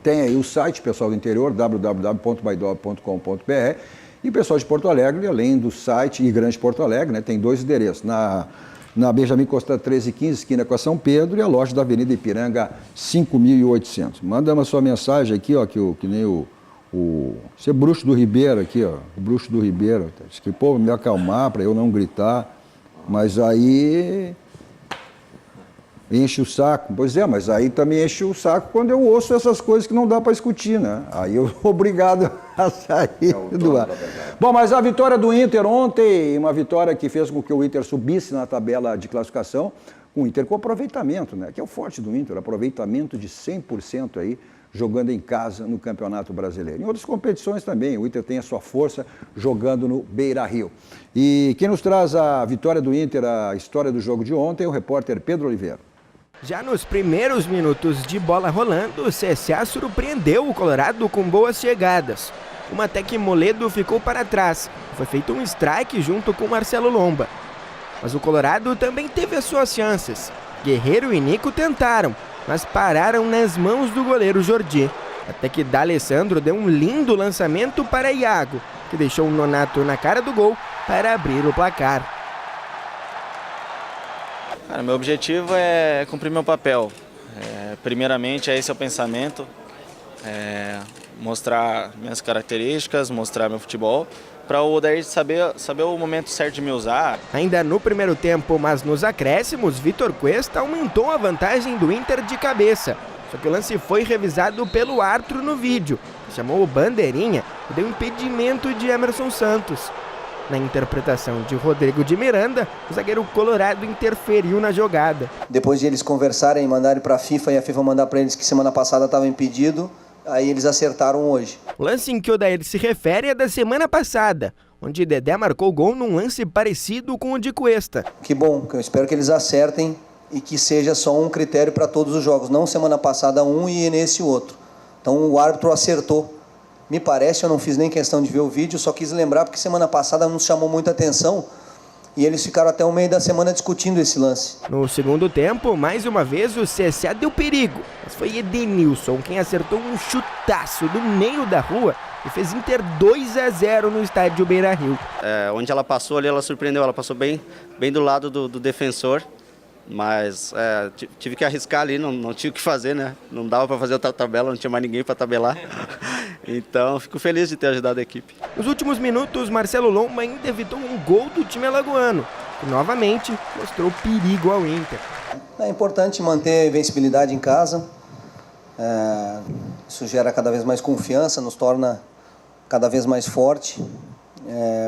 Tem aí o site, pessoal do interior, www.baidob.com.br, e o pessoal de Porto Alegre, além do site e Grande Porto Alegre, né, tem 2 endereços, na Benjamin Costa 1315, esquina com a São Pedro, e a loja da Avenida Ipiranga 5800. Manda uma sua mensagem aqui, ó, que nem esse bruxo do Ribeiro aqui, ó, o bruxo do Ribeiro, disse que, pô, me acalmar para eu não gritar, mas aí enche o saco. Pois é, mas aí também enche o saco quando eu ouço essas coisas que não dá para discutir, né? Aí eu sou obrigado a sair do ar. Bom, mas a vitória do Inter ontem, uma vitória que fez com que o Inter subisse na tabela de classificação, o Inter com aproveitamento, né? Que é o forte do Inter, aproveitamento de 100% aí, jogando em casa no Campeonato Brasileiro. Em outras competições também, o Inter tem a sua força jogando no Beira-Rio. E quem nos traz a vitória do Inter, a história do jogo de ontem, é o repórter Pedro Oliveira. Já nos primeiros minutos de bola rolando, o CSA surpreendeu o Colorado com boas chegadas. Uma até que Moledo ficou para trás. Foi feito um strike junto com Marcelo Lomba. Mas o Colorado também teve as suas chances. Guerreiro e Nico tentaram, mas pararam nas mãos do goleiro Jordi. Até que D'Alessandro deu um lindo lançamento para Iago, que deixou o Nonato na cara do gol para abrir o placar. Cara, meu objetivo é cumprir meu papel. Primeiramente, esse é o pensamento. Mostrar minhas características, mostrar meu futebol, para o Odair saber o momento certo de me usar. Ainda no primeiro tempo, mas nos acréscimos, Vitor Cuesta aumentou a vantagem do Inter de cabeça. Só que o lance foi revisado pelo árbitro no vídeo, que chamou o bandeirinha e deu impedimento de Emerson Santos. Na interpretação de Rodrigo de Miranda, o zagueiro colorado interferiu na jogada. Depois de eles conversarem e mandarem para a FIFA e a FIFA mandar para eles que semana passada estava impedido, aí eles acertaram hoje. O lance em que o Odair se refere é da semana passada, onde Dedé marcou gol num lance parecido com o de Cuesta. Que bom, que eu espero que eles acertem e que seja só um critério para todos os jogos, não semana passada um e nesse outro. Então o árbitro acertou. Me parece, eu não fiz nem questão de ver o vídeo, só quis lembrar porque semana passada nos chamou muita atenção e eles ficaram até o meio da semana discutindo esse lance. No segundo tempo, mais uma vez o CSA deu perigo, mas foi Edenilson quem acertou um chutaço do meio da rua e fez Inter 2-0 no estádio Beira-Rio. Onde ela passou ali, ela surpreendeu, ela passou bem do lado do defensor. Mas tive que arriscar ali, não tinha o que fazer, né? Não dava para fazer outra tabela, não tinha mais ninguém para tabelar. Então, fico feliz de ter ajudado a equipe. Nos últimos minutos, Marcelo Lomba ainda evitou um gol do time alagoano, que novamente mostrou perigo ao Inter. É importante manter a invencibilidade em casa. Isso gera cada vez mais confiança, nos torna cada vez mais forte.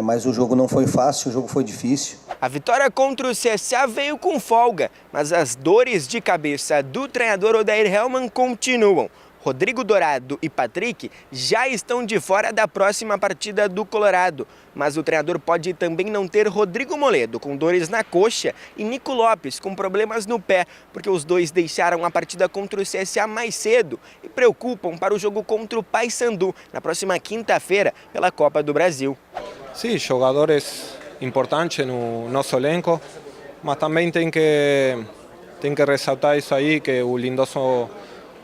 Mas o jogo não foi fácil, o jogo foi difícil. A vitória contra o CSA veio com folga, mas as dores de cabeça do treinador Odair Hellmann continuam. Rodrigo Dourado e Patrick já estão de fora da próxima partida do Colorado, mas o treinador pode também não ter Rodrigo Moledo com dores na coxa e Nico Lopes com problemas no pé, porque os dois deixaram a partida contra o CSA mais cedo e preocupam para o jogo contra o Paysandu na próxima quinta-feira pela Copa do Brasil. Sim, jogadores importantes no nosso elenco, mas também tem que ressaltar isso aí, que o Lindoso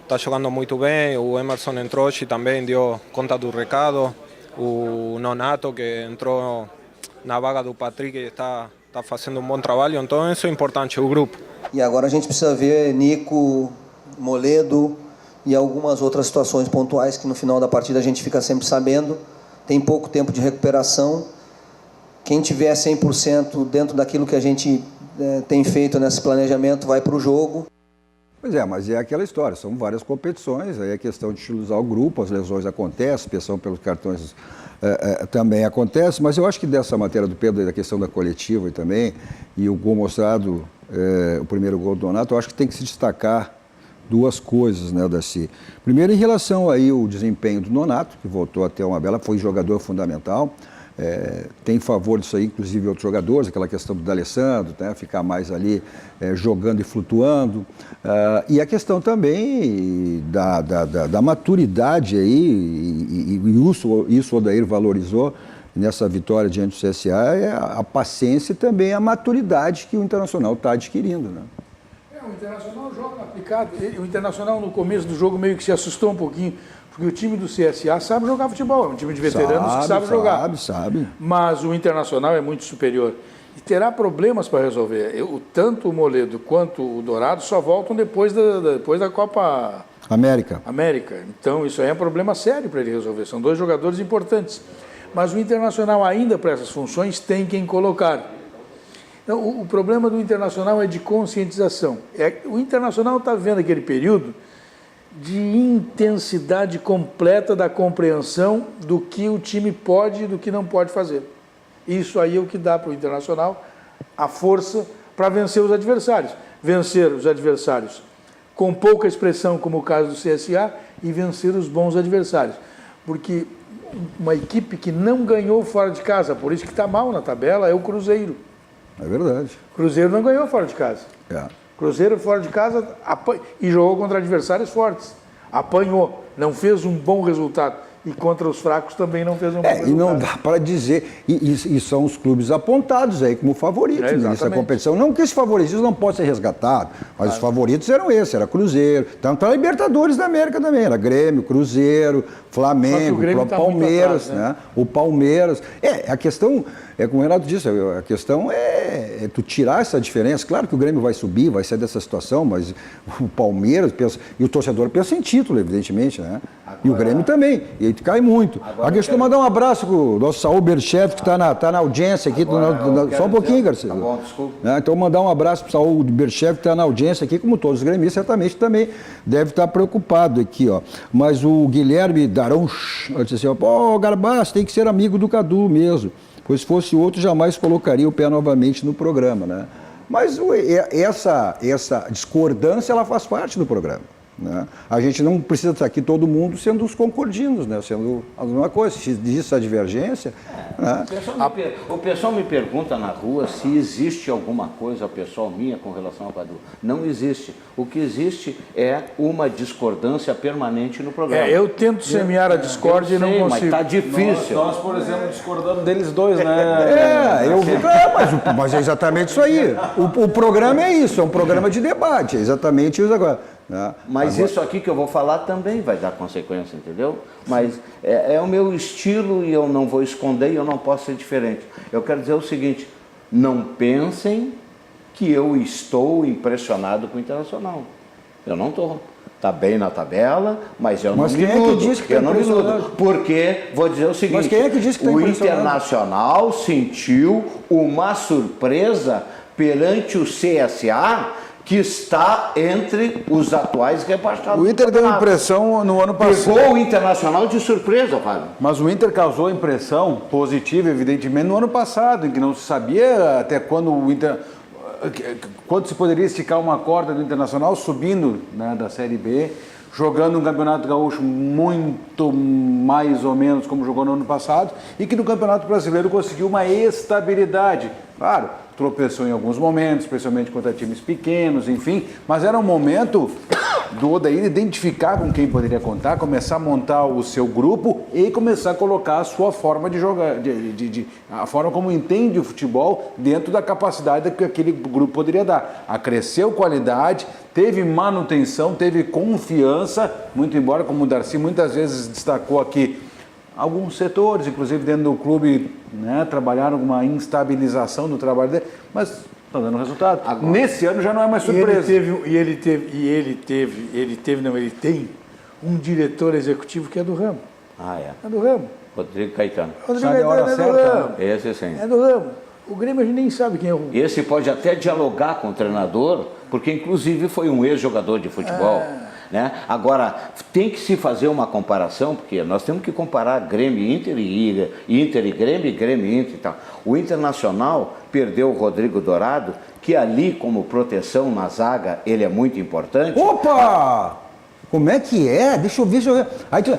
está jogando muito bem, o Emerson entrou e também deu conta do recado, o Nonato que entrou na vaga do Patrick está fazendo um bom trabalho, então isso é importante, o grupo. E agora a gente precisa ver Nico, Moledo e algumas outras situações pontuais que no final da partida a gente fica sempre sabendo. Tem pouco tempo de recuperação. Quem tiver 100% dentro daquilo que a gente tem feito nesse planejamento vai para o jogo. Pois é, mas é aquela história, são várias competições, aí é questão de utilizar o grupo, as lesões acontecem, pressão pelos cartões também acontece, mas eu acho que dessa matéria do Pedro, da questão da coletiva também, e o gol mostrado, o primeiro gol do Donato, eu acho que tem que se destacar duas coisas, né, Darcy? Primeiro, em relação aí ao desempenho do Nonato, que voltou a ter uma bela, foi jogador fundamental, tem em favor disso aí, inclusive outros jogadores, aquela questão do D'Alessandro, né, ficar mais ali jogando e flutuando, e a questão também da maturidade aí, e isso o Odair valorizou nessa vitória diante do CSA, é a paciência e também a maturidade que o Internacional está adquirindo, né? O Internacional joga aplicado. O Internacional no começo do jogo meio que se assustou um pouquinho, porque o time do CSA sabe jogar futebol, é um time de veteranos que sabe jogar. Sabe. Mas o Internacional é muito superior e terá problemas para resolver. Tanto o Moledo quanto o Dourado só voltam depois da Copa América. Então isso aí é um problema sério para ele resolver. São dois jogadores importantes. Mas o Internacional ainda para essas funções tem quem colocar. Então, o problema do Internacional é de conscientização. O Internacional está vivendo aquele período de intensidade completa da compreensão do que o time pode e do que não pode fazer. Isso aí é o que dá para o Internacional a força para vencer os adversários. Vencer os adversários com pouca expressão, como o caso do CSA, e vencer os bons adversários. Porque uma equipe que não ganhou fora de casa, por isso que está mal na tabela, é o Cruzeiro. É verdade. Cruzeiro não ganhou fora de casa. Cruzeiro fora de casa e jogou contra adversários fortes. Apanhou, não fez um bom resultado. E contra os fracos também não fez um bom resultado. E não dá para dizer, e são os clubes apontados aí como favoritos nessa competição. Não que esse favoritismo não possa ser resgatado, mas os favoritos eram esses, era Cruzeiro, tanto a Libertadores da América também, era Grêmio, Cruzeiro, Flamengo, o Palmeiras, né? O Palmeiras. A questão, como o Renato disse, a questão é tu tirar essa diferença. Claro que o Grêmio vai subir, vai sair dessa situação, mas o Palmeiras pensa, e o torcedor pensa em título, evidentemente, né? Agora, e o Grêmio também, e aí cai muito. Agora eu quero mandar um abraço para o nosso Saúl Berchef, que está na audiência aqui. Só um pouquinho, Garcia. Tá bom, desculpa. Então, mandar um abraço para o Saúl Berchef, que está na audiência aqui, como todos os gremistas, certamente também deve estar preocupado aqui, ó. Mas o Guilherme Daronch disse assim, ó, Garbaz, tem que ser amigo do Cadu mesmo, pois se fosse outro, jamais colocaria o pé novamente no programa, né? Mas essa discordância, ela faz parte do programa, né? A gente não precisa estar aqui todo mundo sendo os concordinos, né? Sendo a mesma coisa. Se existe essa divergência... né? O pessoal me pergunta na rua se existe alguma coisa pessoal minha com relação ao Cadu. Não existe. O que existe é uma discordância permanente no programa. Eu tento semear a discórdia e não consigo. Mas está difícil. Nós, por exemplo, discordamos deles dois, né? Mas é exatamente isso aí. O programa é isso, é um programa de debate, é exatamente isso agora. Mas isso aqui que eu vou falar também vai dar consequência, entendeu? Mas é o meu estilo e eu não vou esconder e eu não posso ser diferente. Eu quero dizer o seguinte, não pensem que eu estou impressionado com o Internacional. Eu não estou. Está bem na tabela, mas eu não me iludo. Eu não me iludo. Porque, vou dizer o seguinte, mas quem é que disse que o Internacional sentiu uma surpresa perante o CSA, que está entre os atuais rebaixados. O Inter deu impressão no ano passado. Pegou o Internacional de surpresa, Fábio. Mas o Inter causou impressão positiva, evidentemente, no ano passado, em que não se sabia até quando o Inter... Quando se poderia esticar uma corda do Internacional subindo, né, da Série B, jogando um Campeonato Gaúcho muito mais ou menos como jogou no ano passado, e que no Campeonato Brasileiro conseguiu uma estabilidade. Claro, tropeçou em alguns momentos, especialmente contra times pequenos, enfim, mas era um momento do Odair identificar com quem poderia contar, começar a montar o seu grupo e começar a colocar a sua forma de jogar, a forma como entende o futebol dentro da capacidade que aquele grupo poderia dar. Acresceu qualidade, teve manutenção, teve confiança, muito embora, como o Darcy muitas vezes destacou aqui, alguns setores, inclusive dentro do clube, né, trabalharam com uma instabilização do trabalho dele, mas está dando resultado. Agora, nesse ano já não é mais surpresa. Ele tem um diretor executivo que é do ramo. Ah, é? É do ramo. Rodrigo Caetano. Rodrigo Caetano é do ramo. Esse sim. É do ramo. O Grêmio a gente nem sabe quem é o... Esse pode até dialogar com o treinador, porque inclusive foi um ex-jogador de futebol. Né? Agora, tem que se fazer uma comparação, porque nós temos que comparar Grêmio e Inter e Grêmio e Inter e tal. O Internacional perdeu o Rodrigo Dourado, que ali, como proteção na zaga, ele é muito importante. Opa! Como é que é? Deixa eu ver.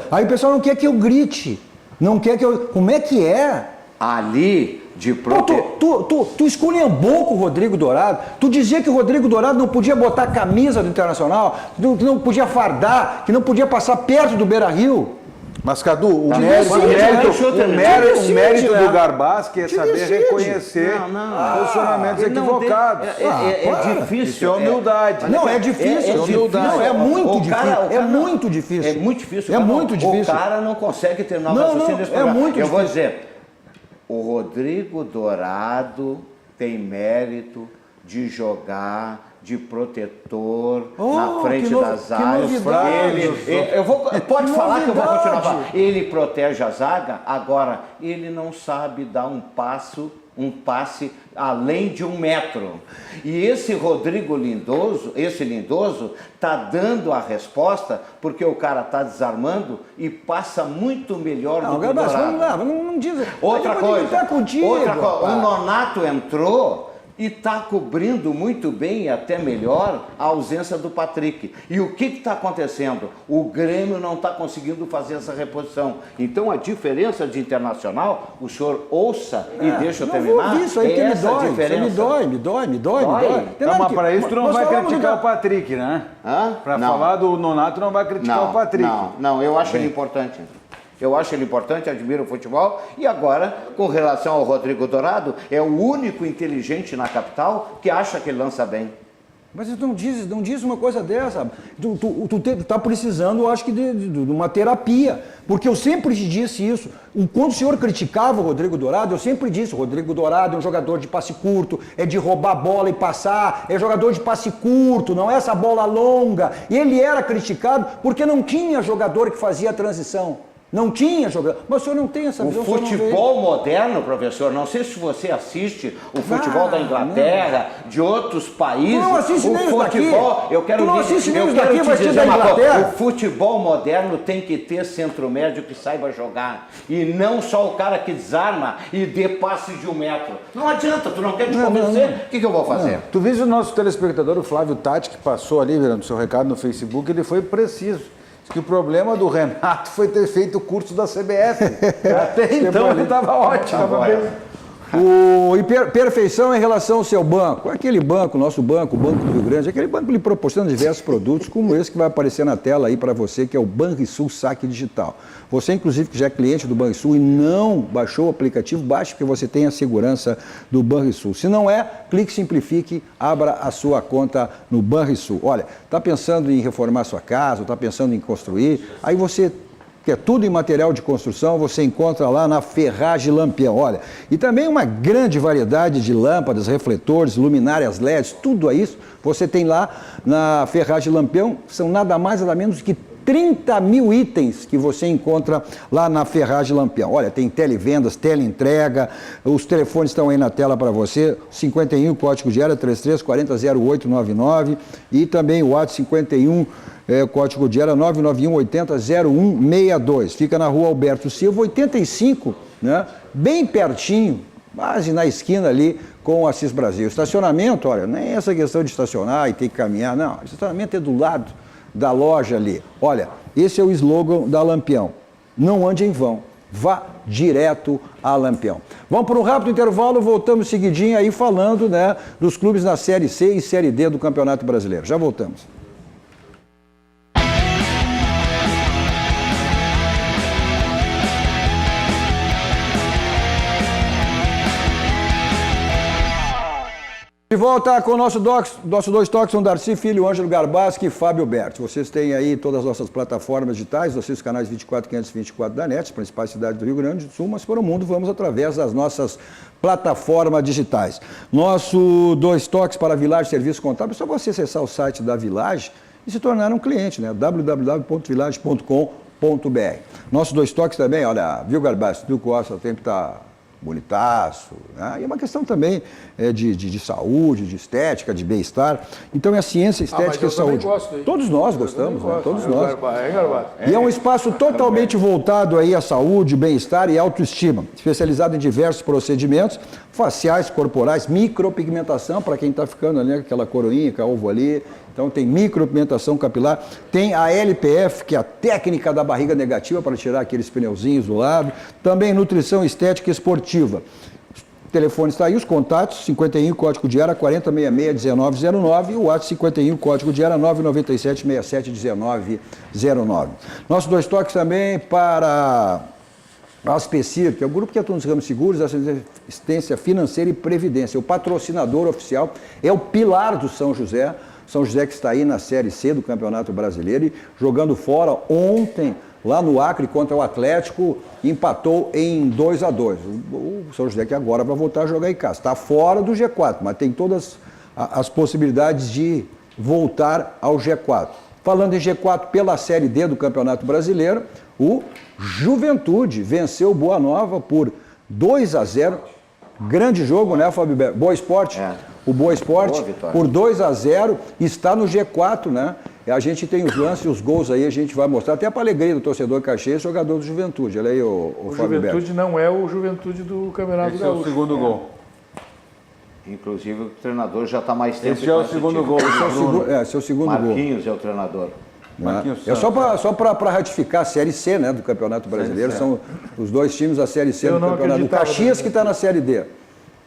Aí o pessoal não quer que eu grite. Não quer que eu... Como é que é? Ali, de Tu esculhambou com o Rodrigo Dourado. Tu dizia que o Rodrigo Dourado não podia botar a camisa do Internacional, que não podia fardar, que não podia passar perto do Beira-Rio. Mas, Cadu, o mérito do Garbaschi é saber reconhecer posicionamentos equivocados. É difícil. Isso é humildade. Não, é difícil. Humildade. Não, é muito difícil. É muito difícil. É muito difícil. O cara não consegue terminar o raciocínio desse programa. É muito difícil. Eu vou dizer, o Rodrigo Dourado tem mérito de jogar de protetor na frente das áreas. Pode falar que eu vou continuar. Ele protege a zaga, agora ele não sabe dar um passe além de 1 metro. E esse Rodrigo Lindoso, está dando a resposta, porque o cara está desarmando e passa muito melhor do que o Dourado. Não diz. Outra coisa, o Nonato entrou e está cobrindo muito bem e até melhor a ausência do Patrick. E o que está acontecendo? O Grêmio não está conseguindo fazer essa reposição. Então a diferença de Internacional, o senhor ouça e deixa eu terminar. Isso aí que me dói, me dói. Não, mas para isso tu não vai criticar o Patrick, né? Para falar do Nonato não vai criticar o Patrick. Não, eu acho ele importante. Eu acho ele importante, admiro o futebol. E agora, com relação ao Rodrigo Dourado, é o único inteligente na capital que acha que ele lança bem. Mas tu não diz uma coisa dessa. Tu tá precisando, eu acho que de uma terapia. Porque eu sempre te disse isso. Quando o senhor criticava o Rodrigo Dourado, eu sempre disse, o Rodrigo Dourado é um jogador de passe curto, é de roubar a bola e passar, é jogador de passe curto, não é essa bola longa. E ele era criticado porque não tinha jogador que fazia a transição. Não tinha jogador. Mas o senhor não tem essa visão. O futebol moderno, professor, não sei se você assiste o futebol da Inglaterra, de outros países. Não assiste nem isso daqui. Eu quero não assiste nem isso daqui, vai te da Inglaterra. O futebol moderno tem que ter centro médio que saiba jogar. E não só o cara que desarma e dê passe de 1 metro. Não adianta, tu não quer te convencer, o que eu vou fazer? Tu viste o nosso telespectador, o Flávio Tati, que passou ali, virando seu recado no Facebook, ele foi preciso. Que o problema do Renato foi ter feito o curso da CBF. Até então ele estava ótimo. Perfeição em relação ao seu banco. Aquele banco, nosso banco, o Banco do Rio Grande, aquele banco que lhe proporciona diversos produtos, como esse que vai aparecer na tela aí para você, que é o Banrisul Saque Digital. Você, inclusive, que já é cliente do Banrisul e não baixou o aplicativo, baixe, porque você tem a segurança do Banrisul. Se não é, clique, simplifique, abra a sua conta no Banrisul. Olha, está pensando em reformar sua casa, está pensando em construir, aí você quer tudo em material de construção, você encontra lá na Ferragem Lampião. Olha, e também uma grande variedade de lâmpadas, refletores, luminárias LEDs, tudo isso você tem lá na Ferragem Lampião. São nada mais, nada menos que 30 mil itens que você encontra lá na Ferragem Lampião. Olha, tem televendas, teleentrega, os telefones estão aí na tela para você, 51, código de área 33400899 e também o WhatsApp 51, código de área 991800162. Fica na rua Alberto Silva, 85, né? Bem pertinho, quase na esquina ali com o Assis Brasil. Estacionamento, olha, nem essa questão de estacionar e ter que caminhar, não, estacionamento é do lado da loja ali. Olha, esse é o slogan da Lampião. Não ande em vão. Vá direto a Lampião. Vamos para um rápido intervalo, voltamos seguidinho aí falando, né, dos clubes na Série C e Série D do Campeonato Brasileiro. Já voltamos. De volta com o nosso dois toques, são Darcy Filho, Ângelo Garbaschi e Fábio Berti. Vocês têm aí todas as nossas plataformas digitais, vocês os canais 24 524 da NET, as principais cidades do Rio Grande do Sul, mas para o mundo vamos através das nossas plataformas digitais. Nosso dois toques para a Village Serviço Contábil, é só você acessar o site da Village e se tornar um cliente, né? www.village.com.br. Nossos dois toques também, olha, viu, Garbaschi, tu Costa, o tempo está bonitaço, né? E é uma questão também de saúde, de estética, de bem-estar. Então é a ciência, estética e saúde. Gosto, todos nós gostamos, né? Todos nós. Garbaschi. E é um espaço totalmente voltado aí à saúde, bem-estar e autoestima, especializado em diversos procedimentos faciais, corporais, micropigmentação, para quem está ficando ali, aquela coroinha, com a ovo ali. Então tem micropigmentação capilar, tem a LPF, que é a técnica da barriga negativa para tirar aqueles pneuzinhos do lado, também nutrição estética esportiva. O telefone está aí, os contatos, 51, código de área 4066-1909 e o WhatsApp 51, código de área 997-67-1909. Nossos dois toques também para a Aspecir, que é o grupo que atua nos ramos seguros, assistência financeira e previdência. O patrocinador oficial é o pilar do São José. São José que está aí na Série C do Campeonato Brasileiro e jogando fora ontem, lá no Acre, contra o Atlético, empatou em 2-2. O São José que agora vai voltar a jogar em casa. Está fora do G4, mas tem todas as possibilidades de voltar ao G4. Falando em G4 pela Série D do Campeonato Brasileiro, o Juventude venceu o Boa Nova por 2-0. Grande jogo, né, Fábio? Boa Esporte. O Boa Esporte, por 2-0, está no G4, né? A gente tem os lances e os gols aí, a gente vai mostrar, até para a alegria do torcedor Caxias, jogador do Juventude. Olha aí o Fábio Berti. Juventude não é o Juventude do Campeonato Gaúcho. Esse é o segundo gol. Inclusive o treinador já está mais tempo. Esse é o segundo gol. Esse é o segundo gol. Marquinhos é o treinador. É só para ratificar a Série C, né, do Campeonato Brasileiro. São os dois times da Série C do Campeonato. O Caxias que está na Série D.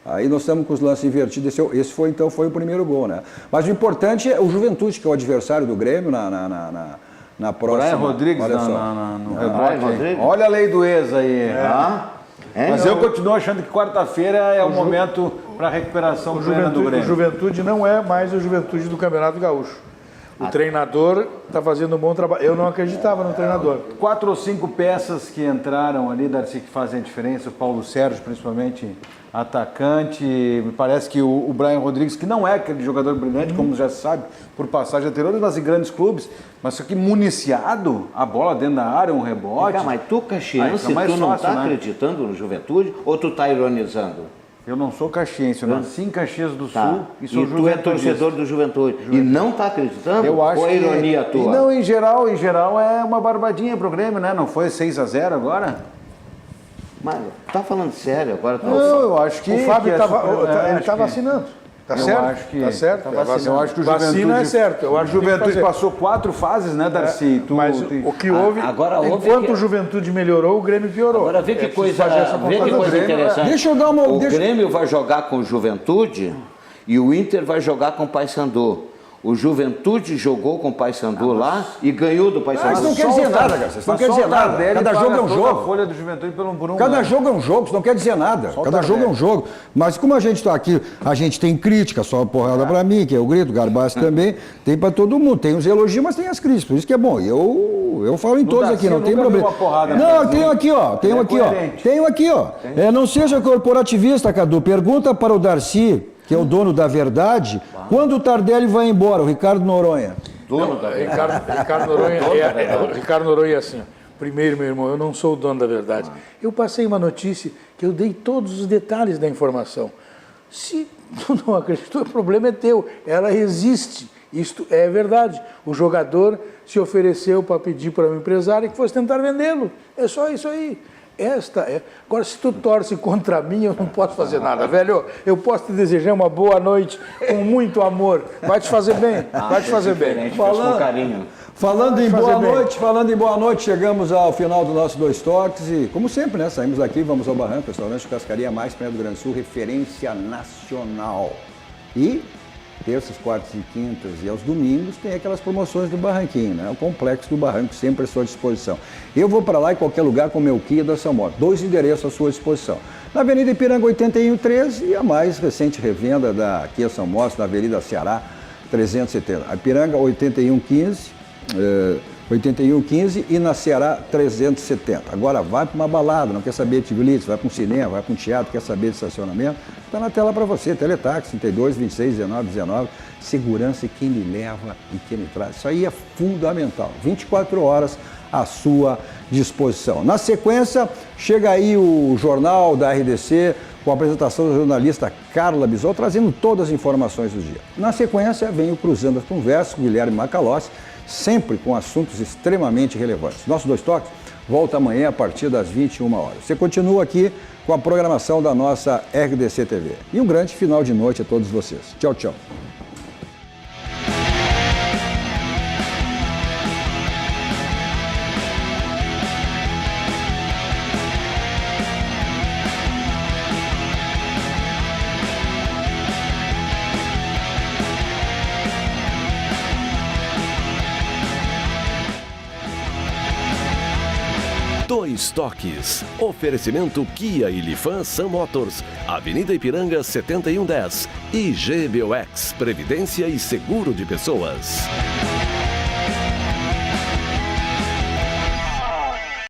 Aí nós estamos com os lances invertidos. Esse foi o primeiro gol, né? Mas o importante é o Juventude, que é o adversário do Grêmio na próxima. Brian Rodrigues olha no rebote. Olha a lei do ex aí. Mas eu continuo achando que quarta-feira é o momento para a recuperação plena do Grêmio. O Juventude não é mais o Juventude do Campeonato Gaúcho. O treinador está fazendo um bom trabalho. Eu não acreditava no treinador. 4 ou 5 peças que entraram ali, Darcy, que fazem a diferença. O Paulo Sérgio, principalmente, atacante. Me parece que o Brian Rodrigues, que não é aquele jogador brilhante, como já se sabe, por passagem anteriores, mas em grandes clubes, mas só que municiado, a bola dentro da área, um rebote. Mas tu, caxiense, tu não está acreditando no Juventude ou tu está ironizando? Eu não sou caxiense, eu nasci em Caxias do Sul e sou tu é torcedor do Juventude. E não está acreditando? Eu acho ou é ironia tua? Não, em geral é uma barbadinha pro Grêmio, né? Não foi 6-0 agora? Mas tá falando sério agora? Não, eu acho que... O Fábio está vacinando. Tá certo? Tá certo. Eu acho que o vacina é certo. O Juventude passou 4 fases, né, Darcy? Mas o que houve, enquanto o Juventude melhorou, o Grêmio piorou. Agora vê que coisa interessante. Deixa eu dar uma... O Grêmio vai jogar com o Juventude e o Inter vai jogar com o Paysandu. O Juventude jogou com o Paysandu lá e ganhou do Paysandu. Isso não quer dizer nada, cara. Isso não quer dizer nada. Cada jogo é um jogo. Folha do Juventude por um Cada jogo é um jogo, isso não quer dizer nada. Cada jogo é um jogo. Mas como a gente está aqui, a gente tem crítica, só porrada para mim, que é o grito, o Garbaschi também, tem para todo mundo. Tem os elogios, mas tem as críticas. Por isso que é bom. Eu falo em todos aqui, não tem problema. Não, eu tenho aqui, ó. Tenho aqui, ó. Não seja corporativista, Cadu. Pergunta para o Darcy, que é o dono da verdade, quando o Tardelli vai embora, o Ricardo Noronha. Dono da verdade. Ricardo Noronha é assim. Primeiro, meu irmão, eu não sou o dono da verdade. Eu passei uma notícia que eu dei todos os detalhes da informação. Se tu não acreditou, o problema é teu. Ela existe. Isto é verdade. O jogador se ofereceu para pedir para um empresário que fosse tentar vendê-lo. É só isso aí. Agora, se tu torce contra mim, eu não posso fazer nada, velho. Eu posso te desejar uma boa noite com muito amor. Vai te fazer bem, vai te fazer bem. Com carinho. Falando em boa noite, chegamos ao final do nosso Dois Toques e, como sempre, né, saímos daqui, vamos ao Barranco, restaurante Churrascaria mais perto do Grande Sul, referência nacional. E terças, quartas e quintas e aos domingos tem aquelas promoções do Barranquinho, né? O Complexo do Barranco sempre à sua disposição. Eu vou para lá em qualquer lugar com o meu Kia da Samor. 2 endereços à sua disposição. Na Avenida Ipiranga 8113 e a mais recente revenda da Kia Samor, na Avenida Ceará 370. A Ipiranga 8115 e na Ceará 370. Agora vai para uma balada, não quer saber de bilhetes, vai para um cinema, vai para um teatro, quer saber de estacionamento, está na tela para você. Teletaxi 32 26 19 19. Segurança e quem lhe leva e quem lhe traz. Isso aí é fundamental. 24 horas à sua disposição. Na sequência, chega aí o Jornal da RDC com a apresentação da jornalista Carla Bisol, trazendo todas as informações do dia. Na sequência, vem o Cruzando as Conversas com Guilherme Macalossi, sempre com assuntos extremamente relevantes. Nosso Dois Toques volta amanhã a partir das 21 horas. Você continua aqui com a programação da nossa RDC TV. E um grande final de noite a todos vocês. Tchau, tchau. Dois Toques. Oferecimento Kia e Lifan Sam Motors. Avenida Ipiranga 7110. E GBOX. Previdência e Seguro de Pessoas.